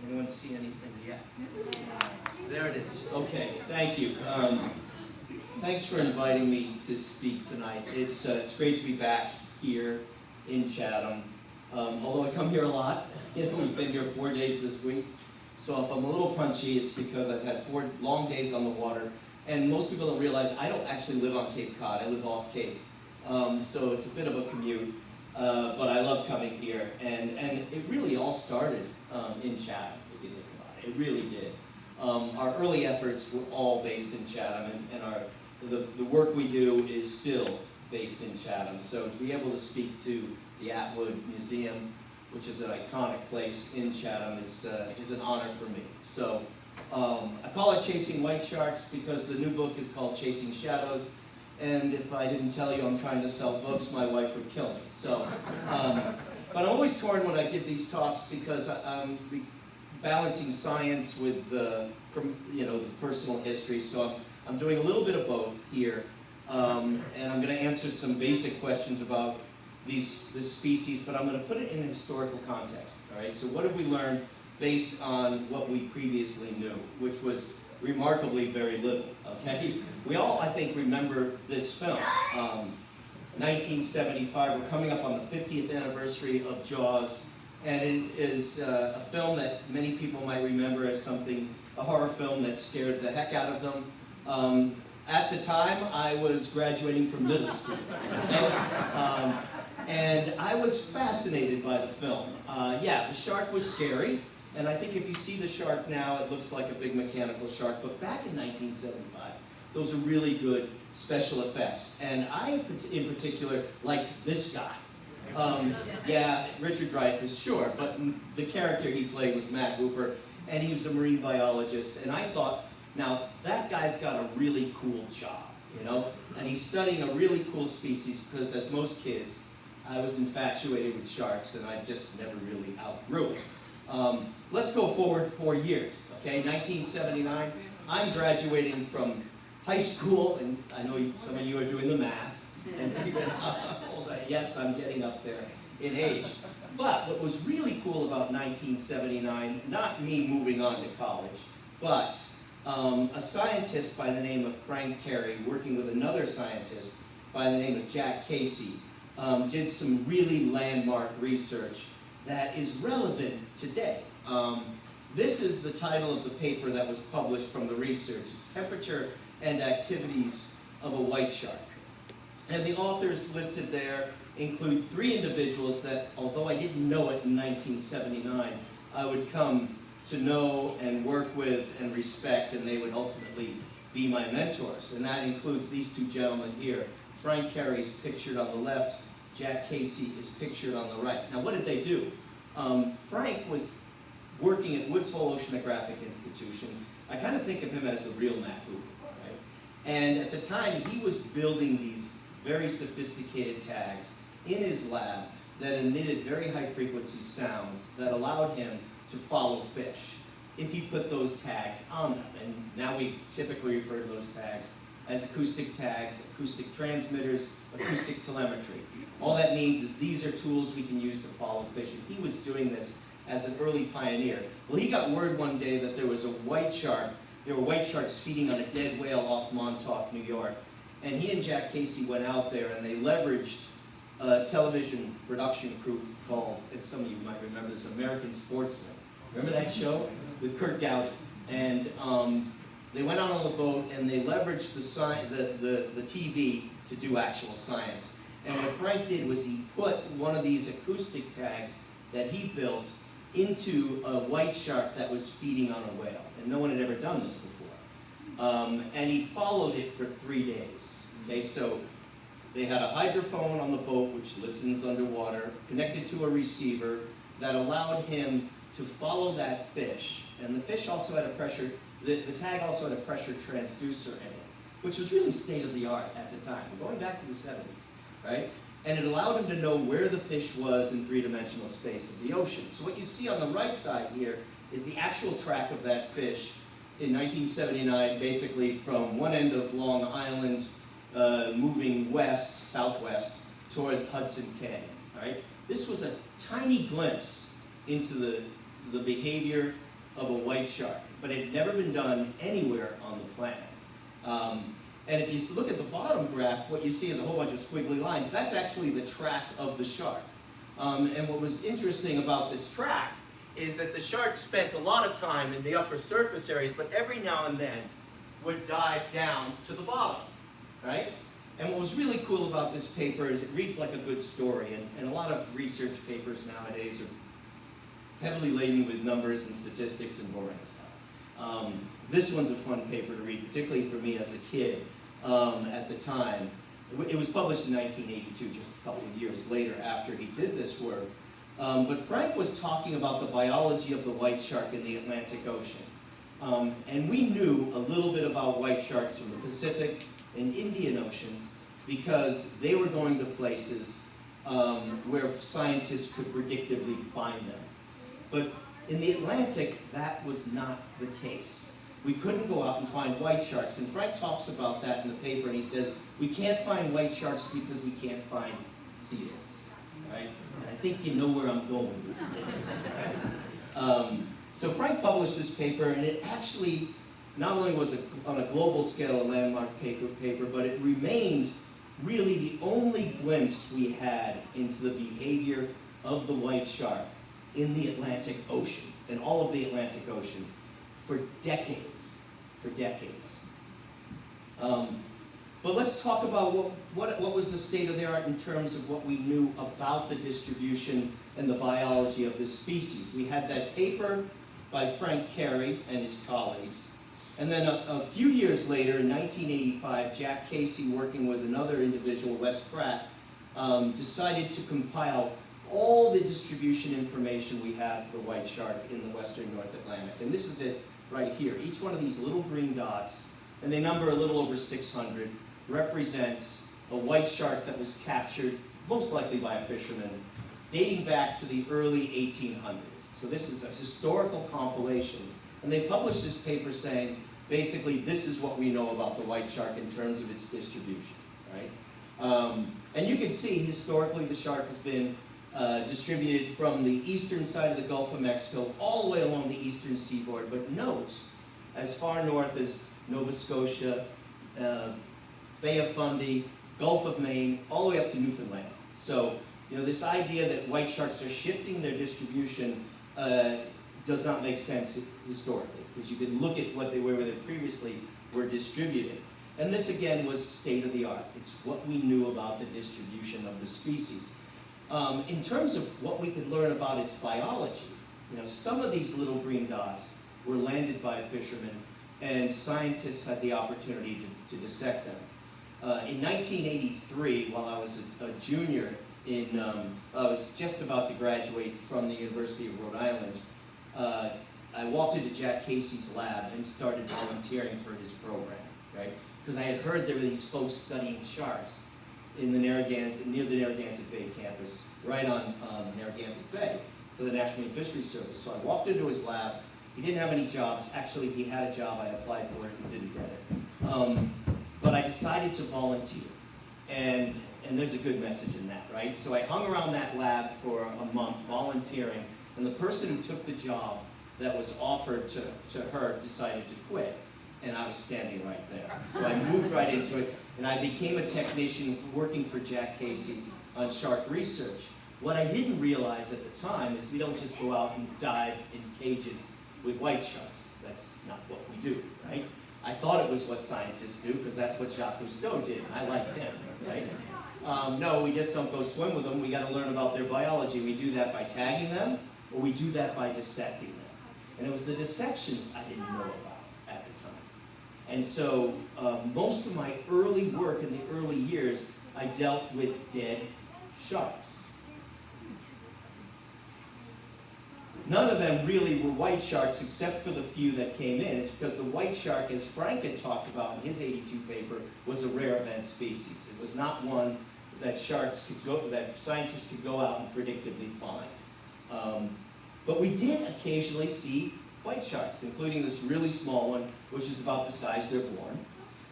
Anyone see anything yet? There it is. Okay, thank you. Thanks for inviting me to speak tonight. It's great to be back here in Chatham. Although I come here a lot, we've been here 4 days this week. So if I'm a little punchy, it's because I've had 4 long days on the water. And most people don't realize I don't actually live on Cape Cod. I live off Cape. So it's a bit of a commute. But I love coming here. And it really all started in Chatham, if you think about it. It really did. Our early efforts were all based in Chatham, and the work we do is still based in Chatham. So to be able to speak to the Atwood Museum, which is an iconic place in Chatham, is an honor for me. So I call it Chasing White Sharks because the new book is called Chasing Shadows. And if I didn't tell you I'm trying to sell books, my wife would kill me. So, but I'm always torn when I give these talks because I'm balancing science with the personal history. So I'm doing a little bit of both here, and I'm going to answer some basic questions about this species, but I'm going to put it in a historical context. All right. So what have we learned based on what we previously knew, which was remarkably very little. Okay. We all, I think, remember this film. 1975. We're coming up on the 50th anniversary of Jaws. And it is a film that many people might remember as a horror film that scared the heck out of them. At the time, I was graduating from middle school. And I was fascinated by the film. Yeah, the shark was scary. And I think if you see the shark now, it looks like a big mechanical shark. But back in 1975, those were really good special effects. And I, in particular, liked this guy. Yeah, Richard Dreyfuss, sure, but the character he played was Matt Hooper, and he was a marine biologist, and I thought, now, that guy's got a really cool job, and he's studying a really cool species because, as most kids, I was infatuated with sharks, and I just never really outgrew it. Let's go forward 4 years, okay, 1979, I'm graduating from high school, and I know some of you are doing the math, and figuring out how old I am. Yes, I'm getting up there in age. But what was really cool about 1979, not me moving on to college, but a scientist by the name of Frank Carey, working with another scientist by the name of Jack Casey, did some really landmark research that is relevant today. This is the title of the paper that was published from the research. It's Temperature and Activities of a White Shark. And the authors listed there include 3 individuals that, although I didn't know it in 1979, I would come to know and work with and respect, and they would ultimately be my mentors. And that includes these 2 gentlemen here. Frank Carey is pictured on the left, Jack Casey is pictured on the right. Now, what did they do? Frank was working at Woods Hole Oceanographic Institution. I kind of think of him as the real Matt Hooper, right? And at the time, he was building these very sophisticated tags in his lab that emitted very high frequency sounds that allowed him to follow fish if he put those tags on them. And now we typically refer to those tags as acoustic tags, acoustic transmitters, acoustic telemetry. All that means is these are tools we can use to follow fish. And he was doing this as an early pioneer. Well, he got word one day that there was a white shark. There were white sharks feeding on a dead whale off Montauk, New York. And he and Jack Casey went out there and they leveraged a television production crew called, and some of you might remember this, American Sportsman. Remember that show? With Kurt Gowdy. And they went out on the boat and they leveraged the TV to do actual science. And what Frank did was he put one of these acoustic tags that he built into a white shark that was feeding on a whale. And no one had ever done this before. And he followed it for 3 days. Okay, so they had a hydrophone on the boat which listens underwater, connected to a receiver that allowed him to follow that fish. And the fish also had a pressure, the tag also had a pressure transducer in it, which was really state of the art at the time. We're going back to the 70s, right? And it allowed him to know where the fish was in 3-dimensional space of the ocean. So what you see on the right side here is the actual track of that fish in 1979, basically from one end of Long Island, moving west, southwest, toward Hudson Canyon, all right? This was a tiny glimpse into the behavior of a white shark, but it had never been done anywhere on the planet. And if you look at the bottom graph, what you see is a whole bunch of squiggly lines. That's actually the track of the shark. And what was interesting about this track is that the shark spent a lot of time in the upper surface areas, but every now and then would dive down to the bottom, right? And what was really cool about this paper is it reads like a good story, and a lot of research papers nowadays are heavily laden with numbers and statistics and boring stuff. This one's a fun paper to read, particularly for me as a kid at the time. It was published in 1982, just a couple of years later after he did this work. But Frank was talking about the biology of the white shark in the Atlantic Ocean. And we knew a little bit about white sharks from the Pacific and Indian Oceans because they were going to places where scientists could predictably find them. But in the Atlantic, that was not the case. We couldn't go out and find white sharks. And Frank talks about that in the paper, and he says, we can't find white sharks because we can't find seals, right? And I think you know where I'm going with this, right? So Frank published this paper, and it actually not only was on a global scale a landmark paper, but it remained really the only glimpse we had into the behavior of the white shark in the Atlantic Ocean, in all of the Atlantic Ocean, for decades, But let's talk about what was the state of the art in terms of what we knew about the distribution and the biology of this species. We had that paper by Frank Carey and his colleagues. And then a few years later, in 1985, Jack Casey, working with another individual, Wes Pratt, decided to compile all the distribution information we have for the white shark in the western North Atlantic. And this is it right here. Each one of these little green dots, and they number a little over 600, represents a white shark that was captured, most likely by a fisherman, dating back to the early 1800s. So this is a historical compilation. And they published this paper saying, basically, this is what we know about the white shark in terms of its distribution, right? And you can see, historically, the shark has been distributed from the eastern side of the Gulf of Mexico all the way along the eastern seaboard. But note, as far north as Nova Scotia, Bay of Fundy, Gulf of Maine, all the way up to Newfoundland. So, this idea that white sharks are shifting their distribution does not make sense historically, because you can look at what they were, where they previously were distributed. And this, again, was state of the art. It's what we knew about the distribution of the species. In terms of what we could learn about its biology, some of these little green dots were landed by fishermen, and scientists had the opportunity to dissect them. In 1983, while I was a junior I was just about to graduate from the University of Rhode Island, I walked into Jack Casey's lab and started volunteering for his program, right? Because I had heard there were these folks studying sharks in the near the Narragansett Bay campus, right on Narragansett Bay, for the National Marine Fisheries Service. So I walked into his lab. He didn't have any jobs. Actually, he had a job. I applied for it and didn't get it. But I decided to volunteer. And there's a good message in that, right? So I hung around that lab for a month volunteering, and the person who took the job that was offered to her decided to quit, and I was standing right there. So I moved right into it, and I became a technician working for Jack Casey on shark research. What I didn't realize at the time is we don't just go out and dive in cages with white sharks. That's not what we do, right? I thought it was what scientists do, because that's what Jacques Cousteau did, and I liked him, right? No, we just don't go swim with them. We got to learn about their biology. We do that by tagging them, or we do that by dissecting them. And it was the dissections I didn't know about at the time. And so most of my early work in the early years, I dealt with dead sharks. None of them really were white sharks except for the few that came in. It's because the white shark, as Frank had talked about in his 82 paper, was a rare event species. It was not one that scientists could go out and predictably find. But we did occasionally see white sharks, including this really small one, which is about the size they're born,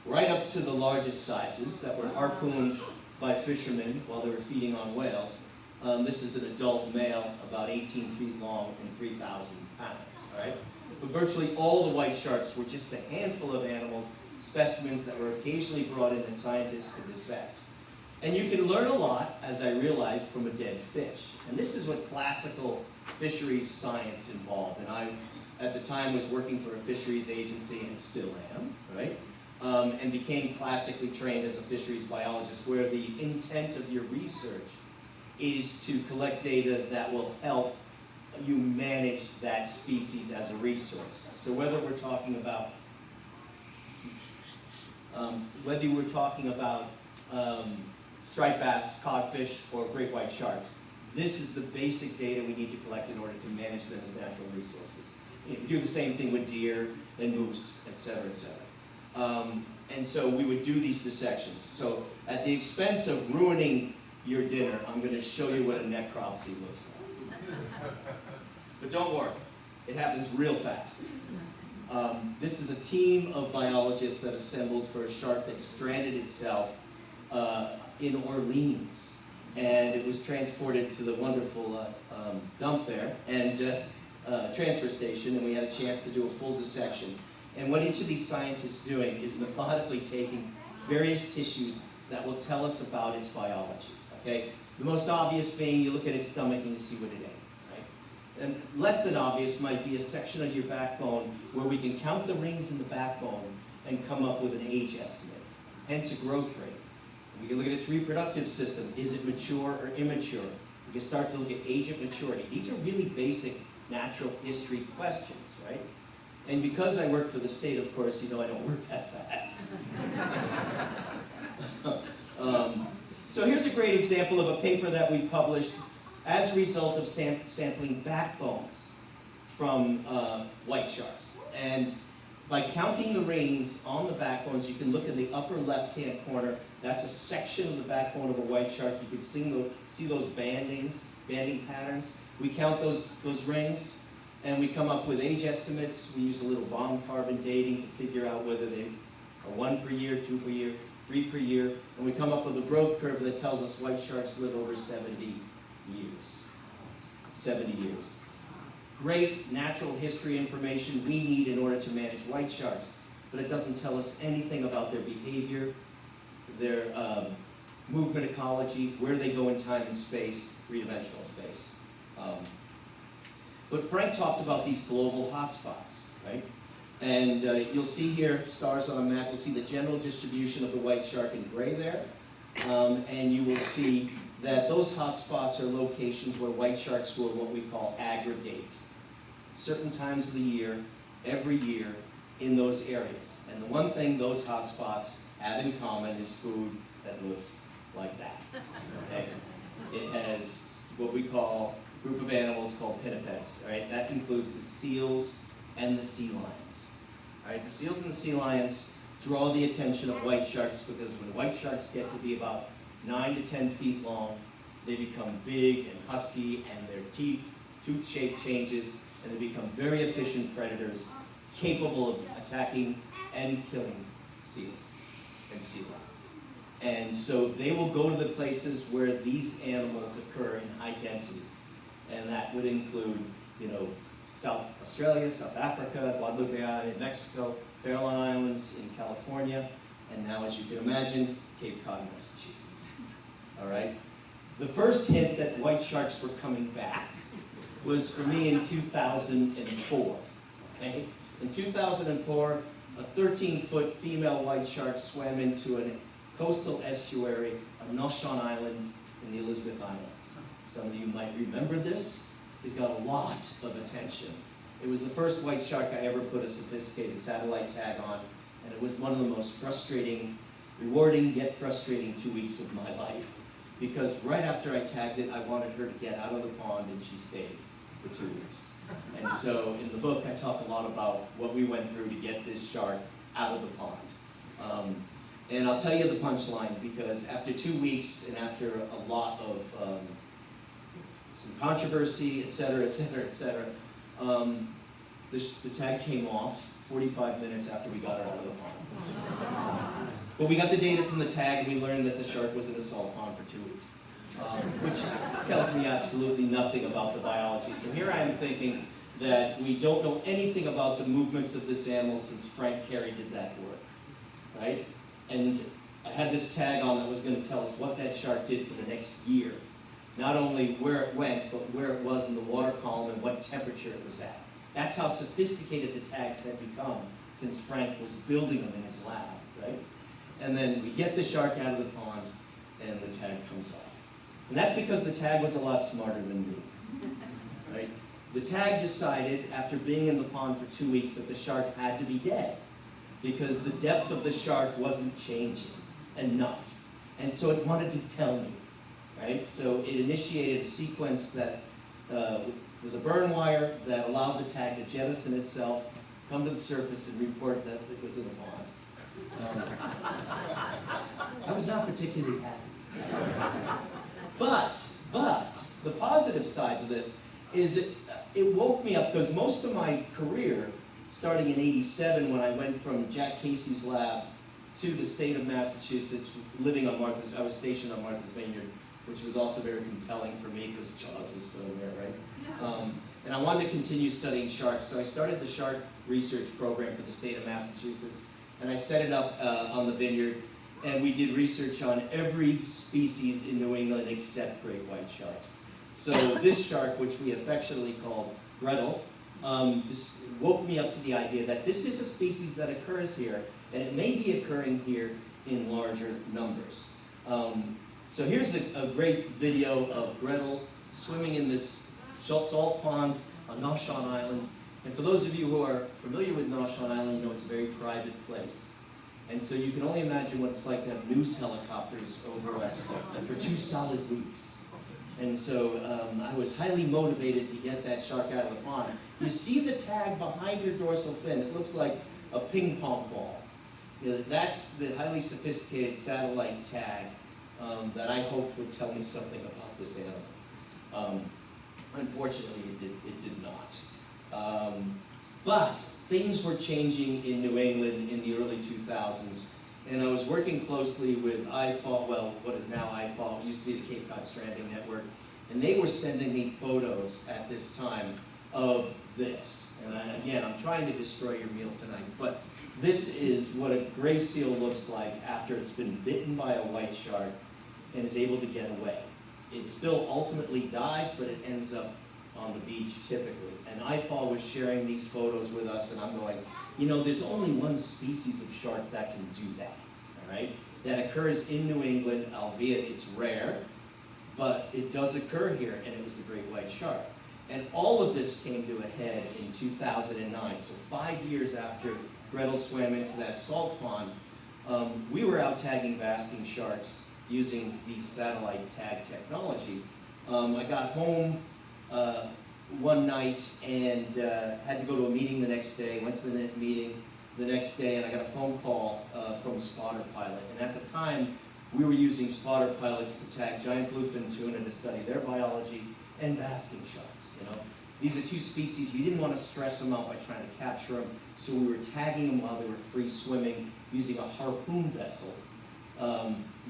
right up to the largest sizes that were harpooned by fishermen while they were feeding on whales. This is an adult male, about 18 feet long and 3,000 pounds, all right? But virtually all the white sharks were just a handful of animals, specimens that were occasionally brought in that scientists could dissect. And you can learn a lot, as I realized, from a dead fish. And this is what classical fisheries science involved. And I, at the time, was working for a fisheries agency, and still am, right? And became classically trained as a fisheries biologist, where the intent of your research is to collect data that will help you manage that species as a resource. So whether we're talking about striped bass, codfish, or great white sharks, this is the basic data we need to collect in order to manage them as natural resources. You do the same thing with deer and moose, et cetera, et cetera. And so we would do these dissections. So at the expense of ruining your dinner, I'm going to show you what a necropsy looks like. But don't worry, it happens real fast. This is a team of biologists that assembled for a shark that stranded itself in Orleans. And it was transported to the wonderful dump there and transfer station, and we had a chance to do a full dissection. And what each of these scientists is doing is methodically taking various tissues that will tell us about its biology. Okay? The most obvious being you look at its stomach and you see what it ate. And less than obvious might be a section of your backbone where we can count the rings in the backbone and come up with an age estimate, hence a growth rate. We can look at its reproductive system. Is it mature or immature? We can start to look at age at maturity. These are really basic natural history questions, right? And because I work for the state, of course, you know I don't work that fast. So here's a great example of a paper that we published as a result of sampling backbones from white sharks. And by counting the rings on the backbones, you can look in the upper left-hand corner. That's a section of the backbone of a white shark. You can see those banding patterns. We count those rings, and we come up with age estimates. We use a little bond carbon dating to figure out whether they are 1 per year, 2 per year, 3 per year. And we come up with a growth curve that tells us white sharks live over 70 years. 70 years. Great natural history information we need in order to manage white sharks, but it doesn't tell us anything about their behavior, their movement ecology, where they go in time and space, three-dimensional space. But Frank talked about these global hotspots, right? And you'll see here, stars on a map, you'll see the general distribution of the white shark in gray there, and you will see that those hotspots are locations where white sharks will what we call aggregate. Certain times of the year, every year, in those areas. And the one thing those hotspots have in common is food that looks like that. Okay? It has what we call a group of animals called pinnipeds. Right? That includes the seals and the sea lions. Right? The seals and the sea lions draw the attention of white sharks because when white sharks get to be about 9 to 10 feet long, they become big and husky, and their tooth shape changes, and they become very efficient predators, capable of attacking and killing seals and sea lions. And so they will go to the places where these animals occur in high densities, and that would include, you know, South Australia, South Africa, Guadalupe in Mexico, Farallon Islands in California, and now, as you can imagine, Cape Cod, Massachusetts. All right? The first hint that white sharks were coming back was for me in 2004. Okay? In 2004, a 13-foot female white shark swam into a coastal estuary of Noshon Island in the Elizabeth Islands. Some of you might remember this. It got a lot of attention. It was the first white shark I ever put a sophisticated satellite tag on, and it was one of the most frustrating, rewarding yet frustrating 2 weeks of my life. Because right after I tagged it, I wanted her to get out of the pond, and she stayed for 2 weeks. And so in the book, I talk a lot about what we went through to get this shark out of the pond. And I'll tell you the punchline, because after 2 weeks and after a lot of some controversy, et cetera, et cetera, et cetera, the tag came off 45 minutes after we got her out of the pond. But we got the data from the tag, and we learned that the shark was in the salt pond for 2 weeks. which tells me absolutely nothing about the biology. So here I am thinking that we don't know anything about the movements of this animal since Frank Carey did that work, right? And I had this tag on that was going to tell us what that shark did for the next year. Not only where it went, but where it was in the water column and what temperature it was at. That's how sophisticated the tags had become since Frank was building them in his lab, right? And then we get the shark out of the pond, and the tag comes off. And that's because the tag was a lot smarter than me, right? The tag decided, after being in the pond for 2 weeks, that the shark had to be dead because the depth of the shark wasn't changing enough. And so it wanted to tell me, right? So it initiated a sequence that was a burn wire that allowed the tag to jettison itself, come to the surface, and report that it was in the pond. I was not particularly happy. But the positive side to this is it woke me up, because most of my career, starting in '87 when I went from Jack Casey's lab to the state of Massachusetts, living on Martha's, I was stationed on Martha's Vineyard, which was also very compelling for me because Jaws was filmed there, right? Yeah. And I wanted to continue studying sharks, so I started the shark research program for the state of Massachusetts, and I set it up on the vineyard, and we did research on every species in New England except great white sharks. So this shark, which we affectionately called Gretel, this woke me up to the idea that this is a species that occurs here, and it may be occurring here in larger numbers. So here's a great video of Gretel swimming in this salt pond on Noshawn Island. And for those of you who are familiar with Noshawn Island, you know it's a very private place. And so you can only imagine what it's like to have news helicopters over us for 2 solid weeks. And so I was highly motivated to get that shark out of the pond. You see the tag behind your dorsal fin. It looks like a ping pong ball. That's the highly sophisticated satellite tag that I hoped would tell me something about this animal. Unfortunately, it did not. But things were changing in New England in the early 2000s, and I was working closely with IFAW, well, what is now IFAW, it used to be the Cape Cod Stranding Network, and they were sending me photos at this time of this. And again, I'm trying to destroy your meal tonight, but this is what a gray seal looks like after it's been bitten by a white shark and is able to get away. It still ultimately dies, but it ends up on the beach typically. And IFAW was sharing these photos with us, and I'm going, you know, there's only one species of shark that can do that, all right? That occurs in New England, albeit it's rare, but it does occur here, and it was the great white shark. And all of this came to a head in 2009. So 5 years after Gretel swam into that salt pond, we were out tagging basking sharks using the satellite tag technology. I got home one night and had to go to a meeting the next day, went to the meeting the next day, and I got a phone call from a spotter pilot. And at the time, we were using spotter pilots to tag giant bluefin tuna to study their biology and basking sharks, you know. These are 2 species. We didn't want to stress them out by trying to capture them, so we were tagging them while they were free swimming using a harpoon vessel,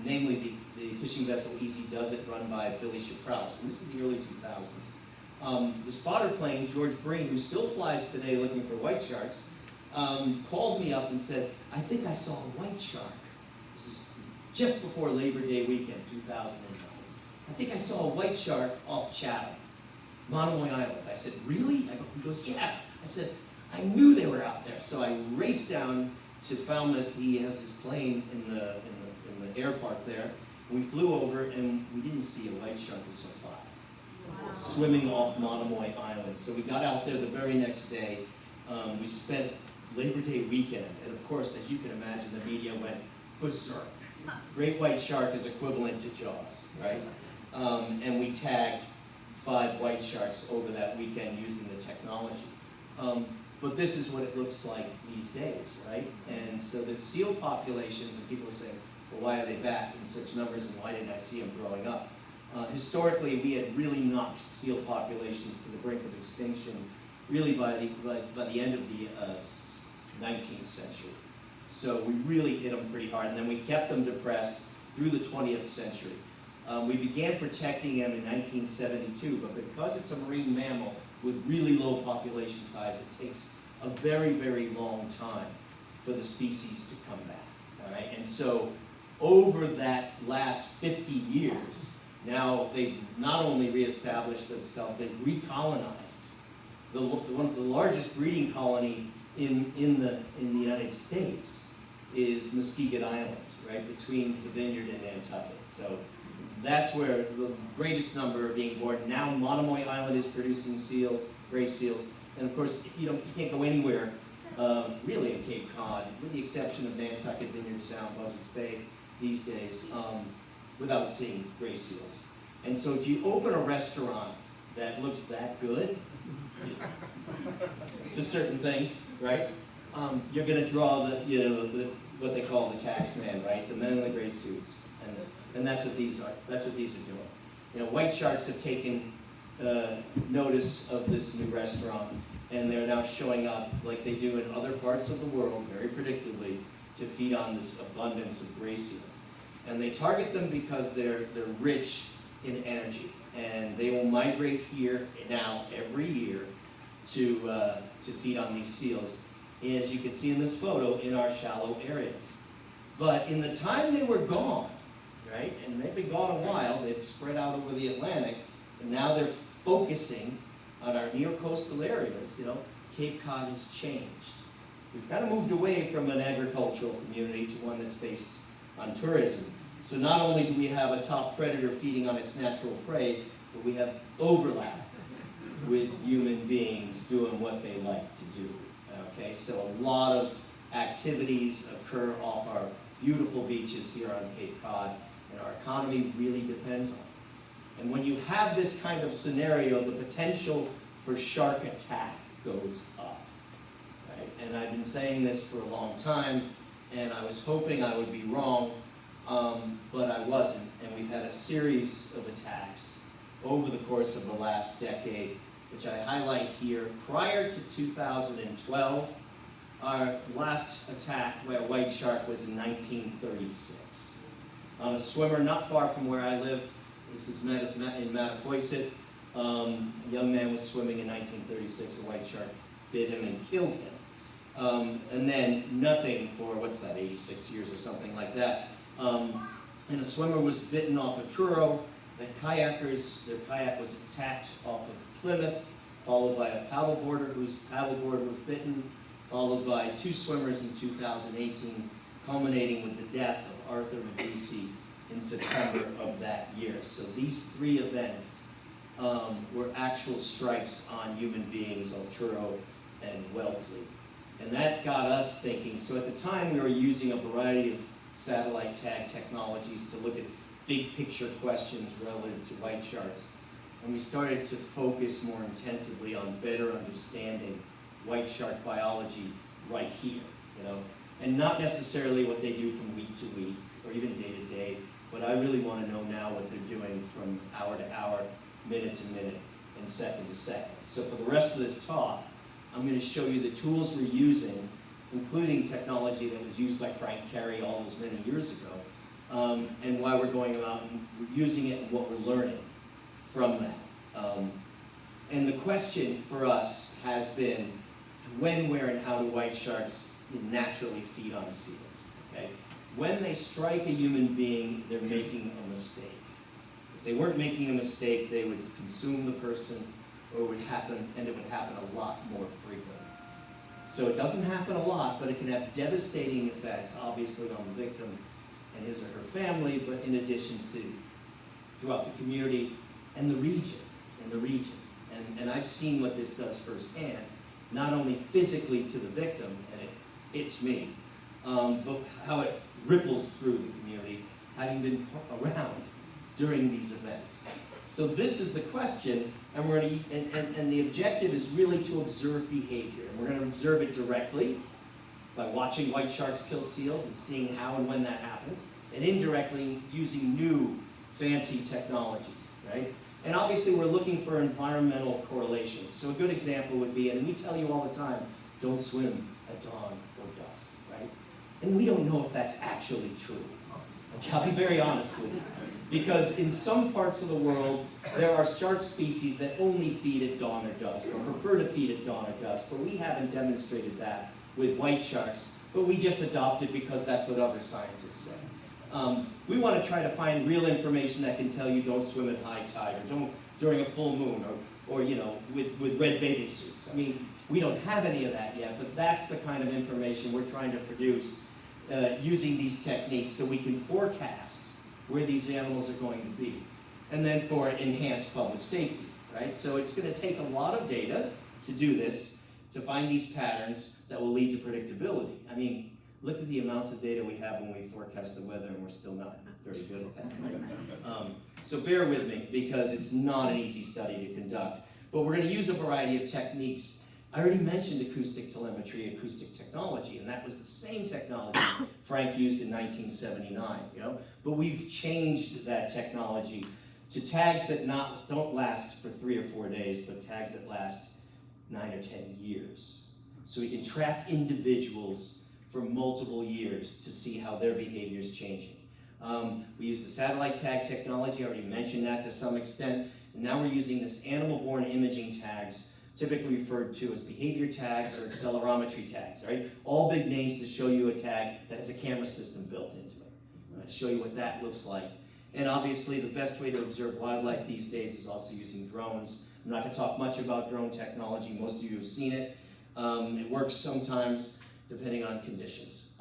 namely the fishing vessel Easy Does It, run by Billy Chaprals. And this is the early 2000s. The spotter plane, George Breen, who still flies today looking for white sharks, called me up and said, I think I saw a white shark. This is just before Labor Day weekend, 2009. I think I saw a white shark off Chatham, Monomoy Island. I said, really? He goes, yeah. I said, I knew they were out there. So I raced down to Falmouth. He has his plane in the air park there. We flew over, and we didn't see a white shark. We saw 5. Wow. Swimming off Monomoy Island. So we got out there the very next day. We spent Labor Day weekend, and of course, as you can imagine, the media went berserk. Great white shark is equivalent to Jaws, right? And we tagged 5 white sharks over that weekend using the technology. But this is what it looks like these days, right? And so the seal populations, and people are saying, well, why are they back in such numbers, and why didn't I see them growing up? Historically, we had really knocked seal populations to the brink of extinction, really by the end of the 19th century. So we really hit them pretty hard, and then we kept them depressed through the 20th century. We began protecting them in 1972, but because it's a marine mammal with really low population size, it takes a very, very long time for the species to come back, all right? And so over that last 50 years, now they've not only reestablished themselves, they've recolonized. One of the largest breeding colony in the United States is Muskegon Island, right, between the Vineyard and Nantucket. So that's where the greatest number are being born. Now Monomoy Island is producing seals, gray seals, and of course you can't go anywhere really in Cape Cod, with the exception of Nantucket, Vineyard Sound, Buzzards Bay these days, without seeing gray seals. And so if you open a restaurant that looks that good to certain things, right? You're going to draw what they call the tax man, right? The men in the gray suits, and that's what these are. That's what these are doing. White sharks have taken notice of this new restaurant, and they're now showing up like they do in other parts of the world, very predictably, to feed on this abundance of gray seals. And they target them because they're rich in energy, and they will migrate here now every year to feed on these seals, as you can see in this photo, in our shallow areas. But in the time they were gone, right, and they've been gone a while, they've spread out over the Atlantic, and now they're focusing on our near-coastal areas. Cape Cod has changed. We've kind of moved away from an agricultural community to one that's based on tourism. So not only do we have a top predator feeding on its natural prey, but we have overlap with human beings doing what they like to do. Okay, so a lot of activities occur off our beautiful beaches here on Cape Cod, and our economy really depends on it. And when you have this kind of scenario, the potential for shark attack goes up. Right? And I've been saying this for a long time, and I was hoping I would be wrong, but I wasn't. And we've had a series of attacks over the course of the last decade, which I highlight here. Prior to 2012, our last attack by a white shark was in 1936. On a swimmer not far from where I live, this is in Mattapoisett, a young man was swimming in 1936, a white shark bit him and killed him. And then nothing for, 86 years or something like that. And a swimmer was bitten off of Truro. The kayakers, their kayak was attacked off of Plymouth, followed by a paddleboarder whose paddleboard was bitten, followed by 2 swimmers in 2018, culminating with the death of Arthur Medici in September of that year. So these 3 events were actual strikes on human beings off Truro and Wellfleet. And that got us thinking. So at the time we were using a variety of satellite tag technologies to look at big picture questions relative to white sharks. And we started to focus more intensively on better understanding white shark biology right here, and not necessarily what they do from week to week or even day to day, but I really want to know now what they're doing from hour to hour, minute to minute, and second to second. So for the rest of this talk, I'm going to show you the tools we're using, including technology that was used by Frank Carey all those many years ago, and why we're going about and using it and what we're learning from that. And the question for us has been, when, where, and how do white sharks naturally feed on seals? Okay? When they strike a human being, they're making a mistake. If they weren't making a mistake, they would consume the person, or it would happen a lot more frequently. So it doesn't happen a lot, but it can have devastating effects, obviously, on the victim and his or her family, but in addition to throughout the community and the region. And I've seen what this does firsthand, not only physically to the victim, and it's me, but how it ripples through the community, having been around during these events. So this is the question, and and the objective is really to observe behavior. And we're going to observe it directly by watching white sharks kill seals and seeing how and when that happens, and indirectly using new fancy technologies, right? And obviously we're looking for environmental correlations. So a good example would be, and we tell you all the time, don't swim at dawn or dusk, right? And we don't know if that's actually true. Okay, I'll be very honest with you. Because in some parts of the world, there are shark species that only feed at dawn or dusk, or prefer to feed at dawn or dusk, but we haven't demonstrated that with white sharks, but we just adopt it because that's what other scientists say. We want to try to find real information that can tell you don't swim at high tide, or don't during a full moon, or you know, with red bathing suits. I mean, we don't have any of that yet, but that's the kind of information we're trying to produce using these techniques so we can forecast where these animals are going to be, and then for enhanced public safety, right? So it's going to take a lot of data to do this, to find these patterns that will lead to predictability. I mean, look at the amounts of data we have when we forecast the weather, and we're still not very good at that. Right? So bear with me, because it's not an easy study to conduct. But we're going to use a variety of techniques. I already mentioned acoustic telemetry, acoustic technology, and that was the same technology Frank used in 1979, you know? But we've changed that technology to tags that don't last for 3 or 4 days, but tags that last 9 or 10 years. So we can track individuals for multiple years to see how their behavior is changing. We use the satellite tag technology, I already mentioned that to some extent, and now we're using this animal-borne imaging tags, typically referred to as behavior tags or accelerometry tags, right? All big names to show you a tag that has a camera system built into it. I'll show you what that looks like. And obviously the best way to observe wildlife these days is also using drones. I'm not going to talk much about drone technology, most of you have seen it. It works sometimes depending on conditions.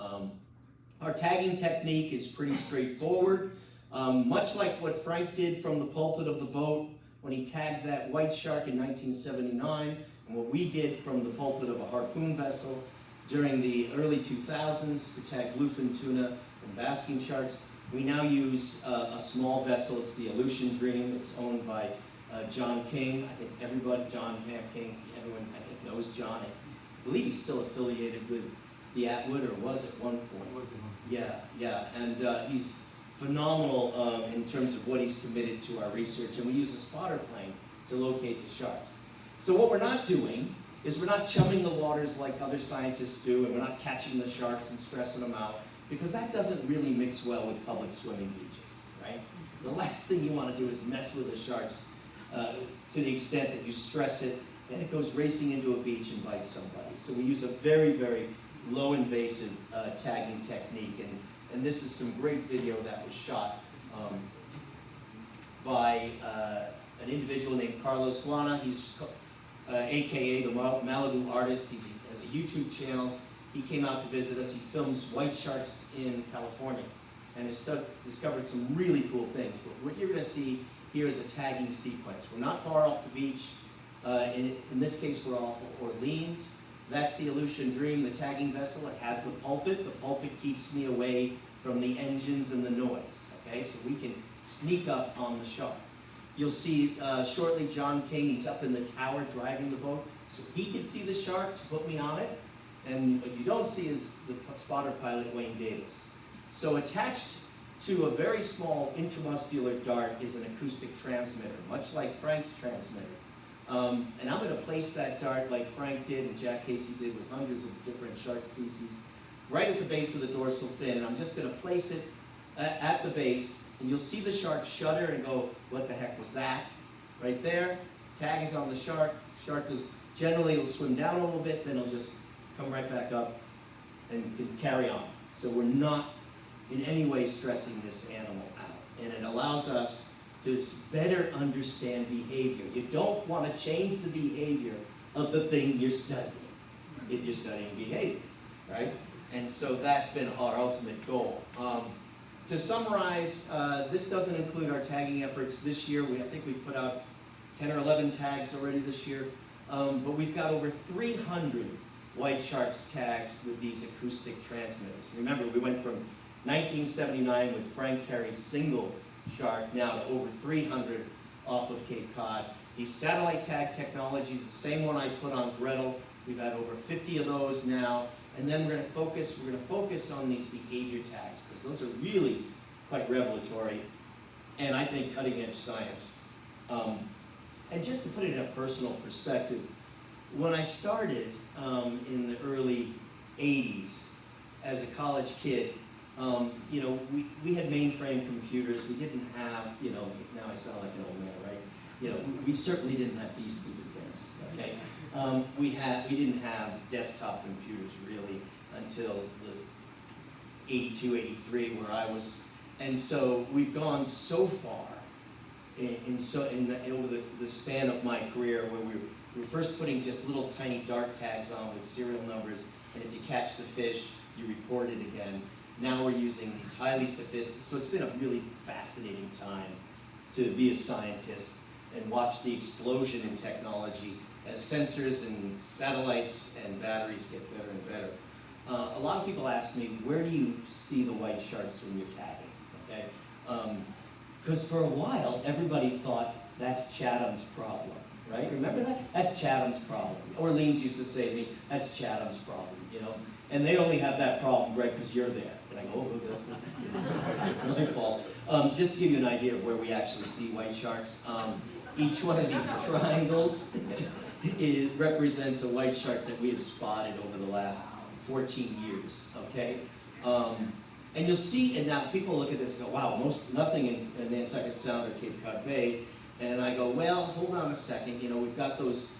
Our tagging technique is pretty straightforward. Much like what Frank did from the pulpit of the boat when he tagged that white shark in 1979, and what we did from the pulpit of a harpoon vessel during the early 2000s to tag bluefin tuna and basking sharks. We now use a small vessel. It's the Aleutian Dream. It's owned by John King. I think everybody, John King, everyone I think knows John. I believe he's still affiliated with the Atwood, or was at one point. Yeah, and he's phenomenal in terms of what he's committed to our research, and we use a spotter plane to locate the sharks. So what we're not doing is we're not chumming the waters like other scientists do, and we're not catching the sharks and stressing them out, because that doesn't really mix well with public swimming beaches, right? The last thing you want to do is mess with the sharks to the extent that you stress it, then it goes racing into a beach and bites somebody. So we use a very, very low invasive tagging technique, and this is some great video that was shot by an individual named Carlos Guana. He's AKA the Malibu artist. He has a YouTube channel. He came out to visit us. He films white sharks in California and has discovered some really cool things. But what you're going to see here is a tagging sequence. We're not far off the beach. In this case, we're off of Orleans. That's the Aleutian Dream, the tagging vessel. It has the pulpit. The pulpit keeps me away from the engines and the noise, okay? So we can sneak up on the shark. You'll see shortly John King, he's up in the tower driving the boat, so he can see the shark to put me on it. And what you don't see is the spotter pilot, Wayne Davis. So attached to a very small intramuscular dart is an acoustic transmitter, much like Frank's transmitter. And I'm going to place that dart like Frank did and Jack Casey did with hundreds of different shark species, right at the base of the dorsal fin. And I'm just going to place it at the base, and you'll see the shark shudder and go, what the heck was that? Right there, tag is on the shark. Shark is, generally will swim down a little bit, then it'll just come right back up and can carry on. So we're not in any way stressing this animal out. And it allows us to better understand behavior. You don't want to change the behavior of the thing you're studying if you're studying behavior, right? And so that's been our ultimate goal. To summarize, this doesn't include our tagging efforts this year. I think we've put out 10 or 11 tags already this year, but we've got over 300 white sharks tagged with these acoustic transmitters. Remember, we went from 1979 with Frank Carey's single shark now to over 300 off of Cape Cod. These satellite tag technologies, the same one I put on Gretel. We've had over 50 of those now. And then we're going to focus on these behavior tags, because those are really quite revelatory and I think cutting edge science. And just to put it in a personal perspective, when I started in the early 80s as a college kid, You know, we had mainframe computers. We didn't have, you know, now I sound like an old man, right? You know, we certainly didn't have these stupid things, okay? We didn't have desktop computers really until the 82, 83 where I was, and so we've gone so far over the span of my career where we were first putting just little tiny dart tags on with serial numbers, and if you catch the fish, you report it again. Now we're using these highly sophisticated, so it's been a really fascinating time to be a scientist and watch the explosion in technology as sensors and satellites and batteries get better and better. A lot of people ask me, where do you see the white sharks when you're tagging, okay? Because for a while, everybody thought that's Chatham's problem, right? Remember that? That's Chatham's problem. Orleans used to say to me, that's Chatham's problem, you know? And they only have that problem, Greg, because you're there. And I go, oh, it's my fault. Just to give you an idea of where we actually see white sharks, each one of these triangles it represents a white shark that we have spotted over the last 14 years, okay? And you'll see, and now people look at this and go, wow, nothing in Nantucket Sound or Cape Cod Bay. And I go, well, hold on a second. You know, we've got those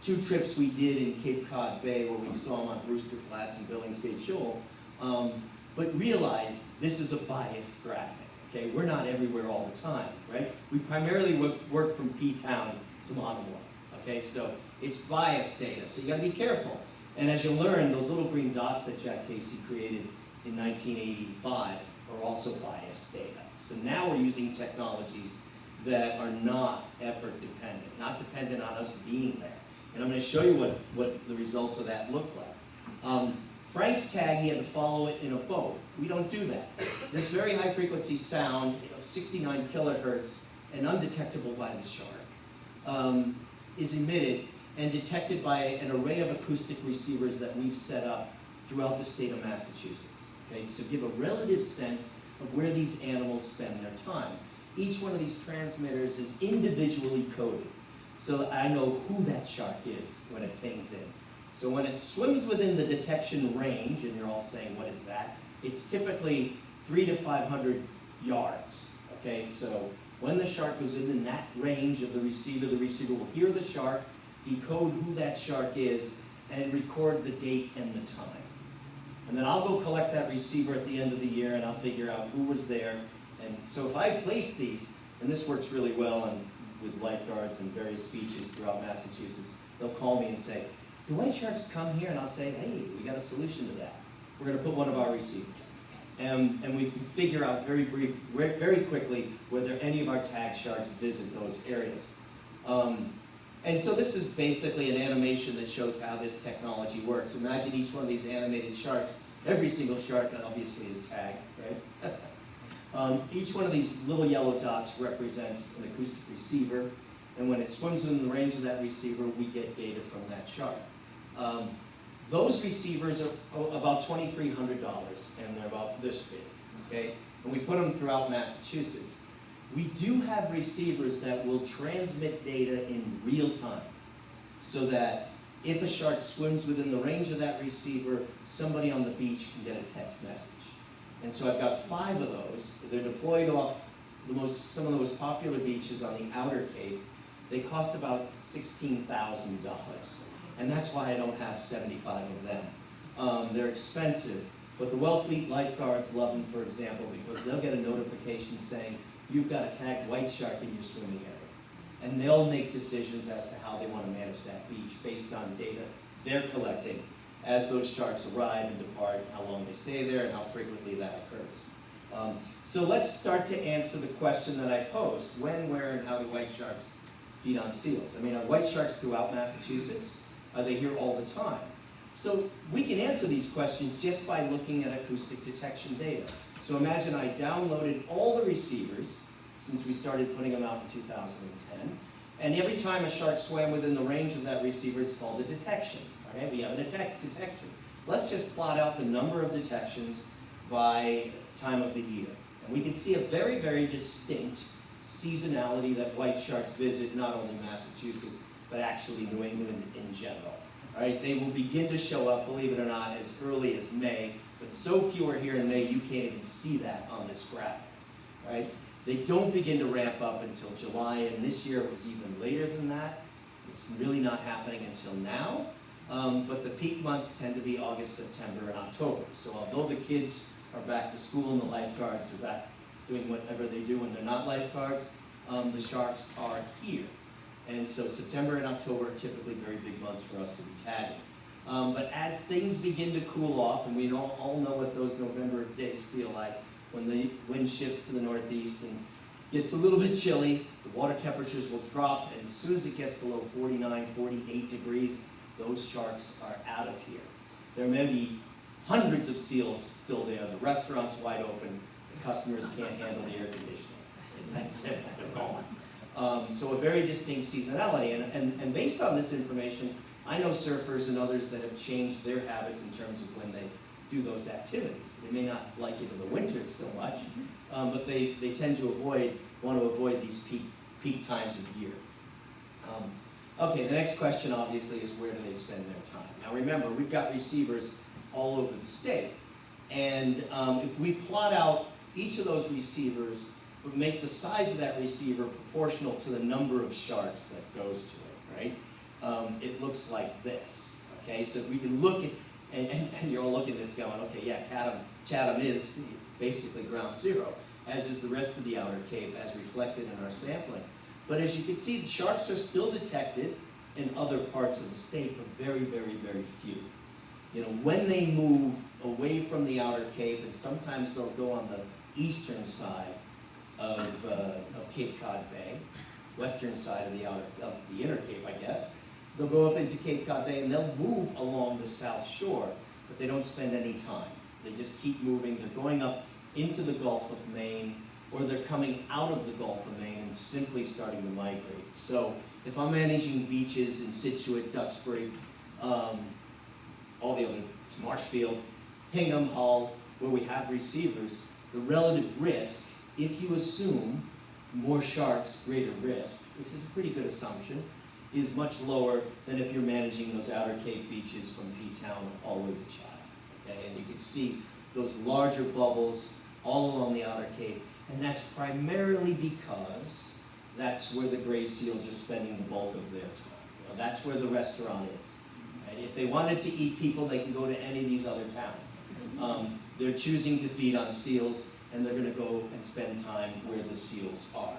2 trips we did in Cape Cod Bay where we saw them on Brewster Flats and Billingsgate Shoal. But realize this is a biased graphic, okay? We're not everywhere all the time, right? We primarily work from P-Town to Monomoy, okay? So it's biased data, so you gotta be careful. And as you'll learn, those little green dots that Jack Casey created in 1985 are also biased data. So now we're using technologies that are not effort dependent, not dependent on us being there. And I'm going to show you what the results of that look like. Frank's tag, he had to follow it in a boat. We don't do that. This very high frequency sound of 69 kilohertz and undetectable by the shark is emitted and detected by an array of acoustic receivers that we've set up throughout the state of Massachusetts. Okay, so give a relative sense of where these animals spend their time. Each one of these transmitters is individually coded, so that I know who that shark is when it pings in. So when it swims within the detection range, and you're all saying, what is that? It's typically 300 to 500 yards, okay? So when the shark goes in that range of the receiver will hear the shark, decode who that shark is, and record the date and the time. And then I'll go collect that receiver at the end of the year, and I'll figure out who was there. And so if I place these, and this works really well with lifeguards and various beaches throughout Massachusetts, they'll call me and say, do white sharks come here? And I'll say, hey, we got a solution to that. We're going to put one of our receivers. And we figure out very quickly whether any of our tag sharks visit those areas. And so this is basically an animation that shows how this technology works. Imagine each one of these animated sharks. Every single shark obviously is tagged, right? Each one of these little yellow dots represents an acoustic receiver, and when it swims within the range of that receiver, we get data from that shark. Those receivers are about $2,300, and they're about this big, okay? And we put them throughout Massachusetts. We do have receivers that will transmit data in real time, so that if a shark swims within the range of that receiver, somebody on the beach can get a text message. And so I've got 5 of those. They're deployed off some of the most popular beaches on the outer Cape. They cost about $16,000. And that's why I don't have 75 of them. They're expensive, but the Wellfleet lifeguards love them, for example, because they'll get a notification saying, you've got a tagged white shark in your swimming area. And they'll make decisions as to how they want to manage that beach based on data they're collecting as those sharks arrive and depart, how long they stay there, and how frequently that occurs. So let's start to answer the question that I posed. When, where, and how do white sharks feed on seals? I mean, are white sharks throughout Massachusetts? Are they here all the time? So we can answer these questions just by looking at acoustic detection data. So imagine I downloaded all the receivers since we started putting them out in 2010, and every time a shark swam within the range of that receiver is called a detection. Okay, we have a detection. Let's just plot out the number of detections by time of the year. And we can see a very, very distinct seasonality that white sharks visit not only Massachusetts, but actually New England in general. All right, they will begin to show up, believe it or not, as early as May, but so few are here in May, you can't even see that on this graphic, right? They don't begin to ramp up until July, and this year it was even later than that. It's really not happening until now, but the peak months tend to be August, September, and October. So although the kids are back to school and the lifeguards are back doing whatever they do when they're not lifeguards, the sharks are here. And so September and October are typically very big months for us to be tagging. But as things begin to cool off, and we all know what those November days feel like, when the wind shifts to the northeast and gets a little bit chilly, the water temperatures will drop, and as soon as it gets below 49, 48 degrees, those sharks are out of here. There may be hundreds of seals still there. The restaurant's wide open. The customers can't handle the air conditioning. It's that simple. They're gone. So a very distinct seasonality. And based on this information, I know surfers and others that have changed their habits in terms of when they do those activities. They may not like it in the winter so much, but they tend to want to avoid these peak times of year. Okay, the next question obviously is, where do they spend their time? Now remember, we've got receivers all over the state, and if we plot out each of those receivers, but make the size of that receiver proportional to the number of sharks that goes to it, right? It looks like this. Okay, so if we can look at, and you're all looking at this going, okay, yeah, Chatham is basically ground zero, as is the rest of the Outer Cape, as reflected in our sampling. But as you can see, the sharks are still detected in other parts of the state, but very, very, very few. You know, when they move away from the Outer Cape, and sometimes they'll go on the eastern side of Cape Cod Bay, western side of the Inner Cape, I guess, they'll go up into Cape Cod Bay and they'll move along the south shore, but they don't spend any time. They just keep moving. They're going up into the Gulf of Maine, or they're coming out of the Gulf of Maine and simply starting to migrate. So if I'm managing beaches in Situate, Duxbury, all the other, it's Marshfield, Hingham, Hull, where we have receivers, the relative risk, if you assume more sharks, greater risk, which is a pretty good assumption, is much lower than if you're managing those Outer Cape beaches from P-Town all the way to Chatham. Okay? And you can see those larger bubbles all along the Outer Cape, and that's primarily because that's where the gray seals are spending the bulk of their time. You know, that's where the restaurant is. Right? If they wanted to eat people, they can go to any of these other towns. They're choosing to feed on seals, and they're going to go and spend time where the seals are.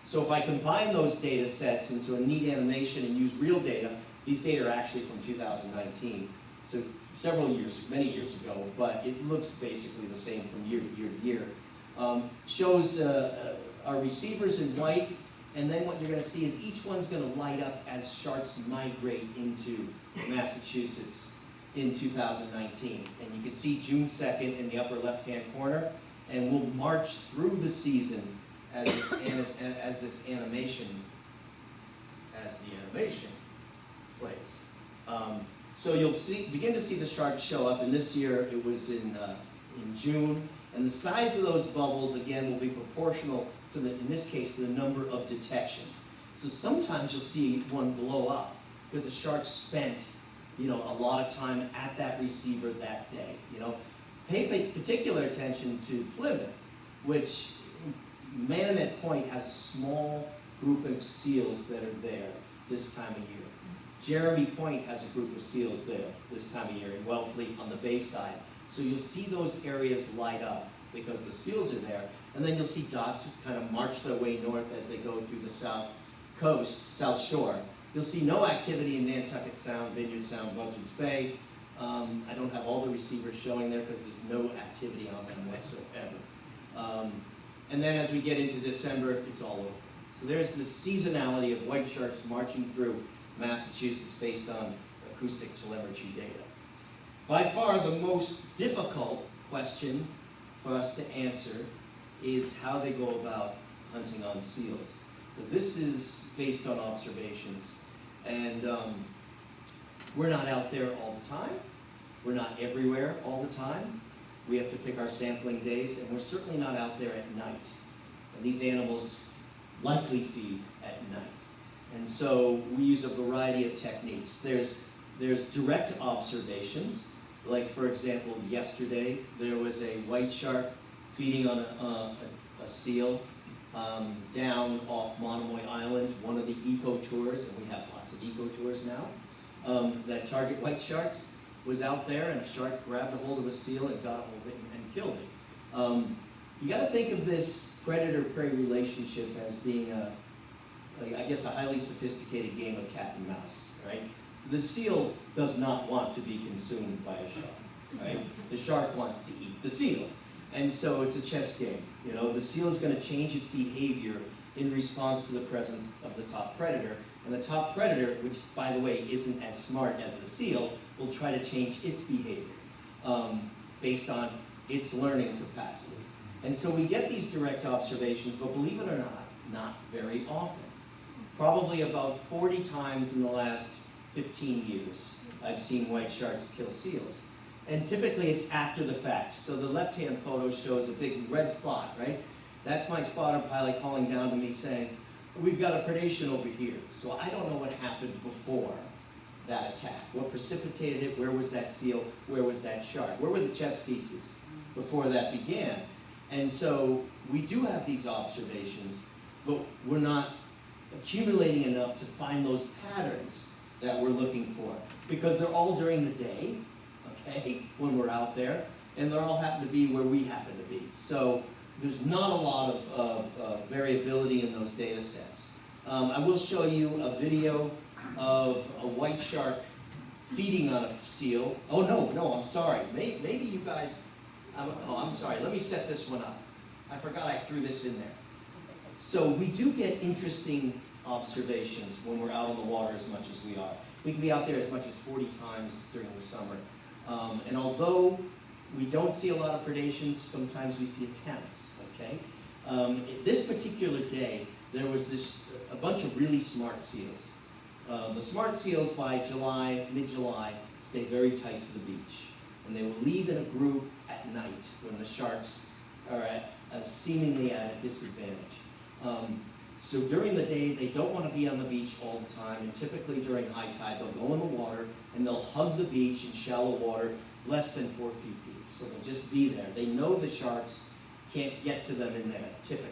So if I combine those data sets into a neat animation and use real data, these data are actually from 2019, so many years ago, but it looks basically the same from year to year to year. Shows our receivers in white, and then what you're going to see is each one's going to light up as sharks migrate into Massachusetts in 2019. And you can see June 2nd in the upper left-hand corner, and we'll march through the season as the animation plays. So you'll begin to see the sharks show up, and this year it was in June, and the size of those bubbles again will be proportional to in this case, to the number of detections. So sometimes you'll see one blow up because the shark spent, a lot of time at that receiver that day. Pay particular attention to Plymouth, which Manamet Point has a small group of seals that are there this time of year. Jeremy Point has a group of seals there this time of year in Wellfleet on the bay side. So you'll see those areas light up because the seals are there. And then you'll see dots kind of march their way north as they go through the south coast, south shore. You'll see no activity in Nantucket Sound, Vineyard Sound, Buzzards Bay. I don't have all the receivers showing there because there's no activity on them whatsoever. And then as we get into December, it's all over. So there's the seasonality of white sharks marching through Massachusetts based on acoustic telemetry data. By far the most difficult question for us to answer is how they go about hunting on seals. Because this is based on observations. And we're not out there all the time. We're not everywhere all the time. We have to pick our sampling days, and we're certainly not out there at night. And these animals likely feed at night. And so we use a variety of techniques. There's direct observations, Like, for example, yesterday there was a white shark feeding on a seal down off Monomoy Island, one of the eco tours, and we have lots of eco tours now, that target white sharks, was out there, and a shark grabbed a hold of a seal and got a hold of it and killed it. You got to think of this predator-prey relationship as being I guess, a highly sophisticated game of cat and mouse, right? The seal does not want to be consumed by a shark, right? The shark wants to eat the seal. And so it's a chess game. You know, the seal is going to change its behavior in response to the presence of the top predator. And the top predator, which, by the way, isn't as smart as the seal, will try to change its behavior based on its learning capacity. And so we get these direct observations, but believe it or not very often. Probably about 40 times in the last 15 years, I've seen white sharks kill seals. And typically it's after the fact. So the left-hand photo shows a big red spot, right? That's my spotter pilot calling down to me saying, we've got a predation over here. So I don't know what happened before that attack. What precipitated it? Where was that seal? Where was that shark? Where were the chess pieces before that began? And so we do have these observations, but we're not accumulating enough to find those patterns that we're looking for, because they're all during the day, okay, when we're out there, and they all happen to be where we happen to be. So there's not a lot of variability in those data sets. I will show you a video of a white shark feeding on a seal. Oh, no, I'm sorry. Maybe you guys, I'm sorry. Let me set this one up. I forgot I threw this in there. So we do get interesting observations when we're out on the water as much as we are. We can be out there as much as 40 times during the summer. And although we don't see a lot of predations, sometimes we see attempts, okay? This particular day, there was a bunch of really smart seals. The smart seals by mid-July, stay very tight to the beach. And they will leave in a group at night when the sharks are seemingly at a disadvantage. So during the day, they don't want to be on the beach all the time, and typically during high tide, they'll go in the water and they'll hug the beach in shallow water, less than 4 feet deep. So they'll just be there. They know the sharks can't get to them in there, typically,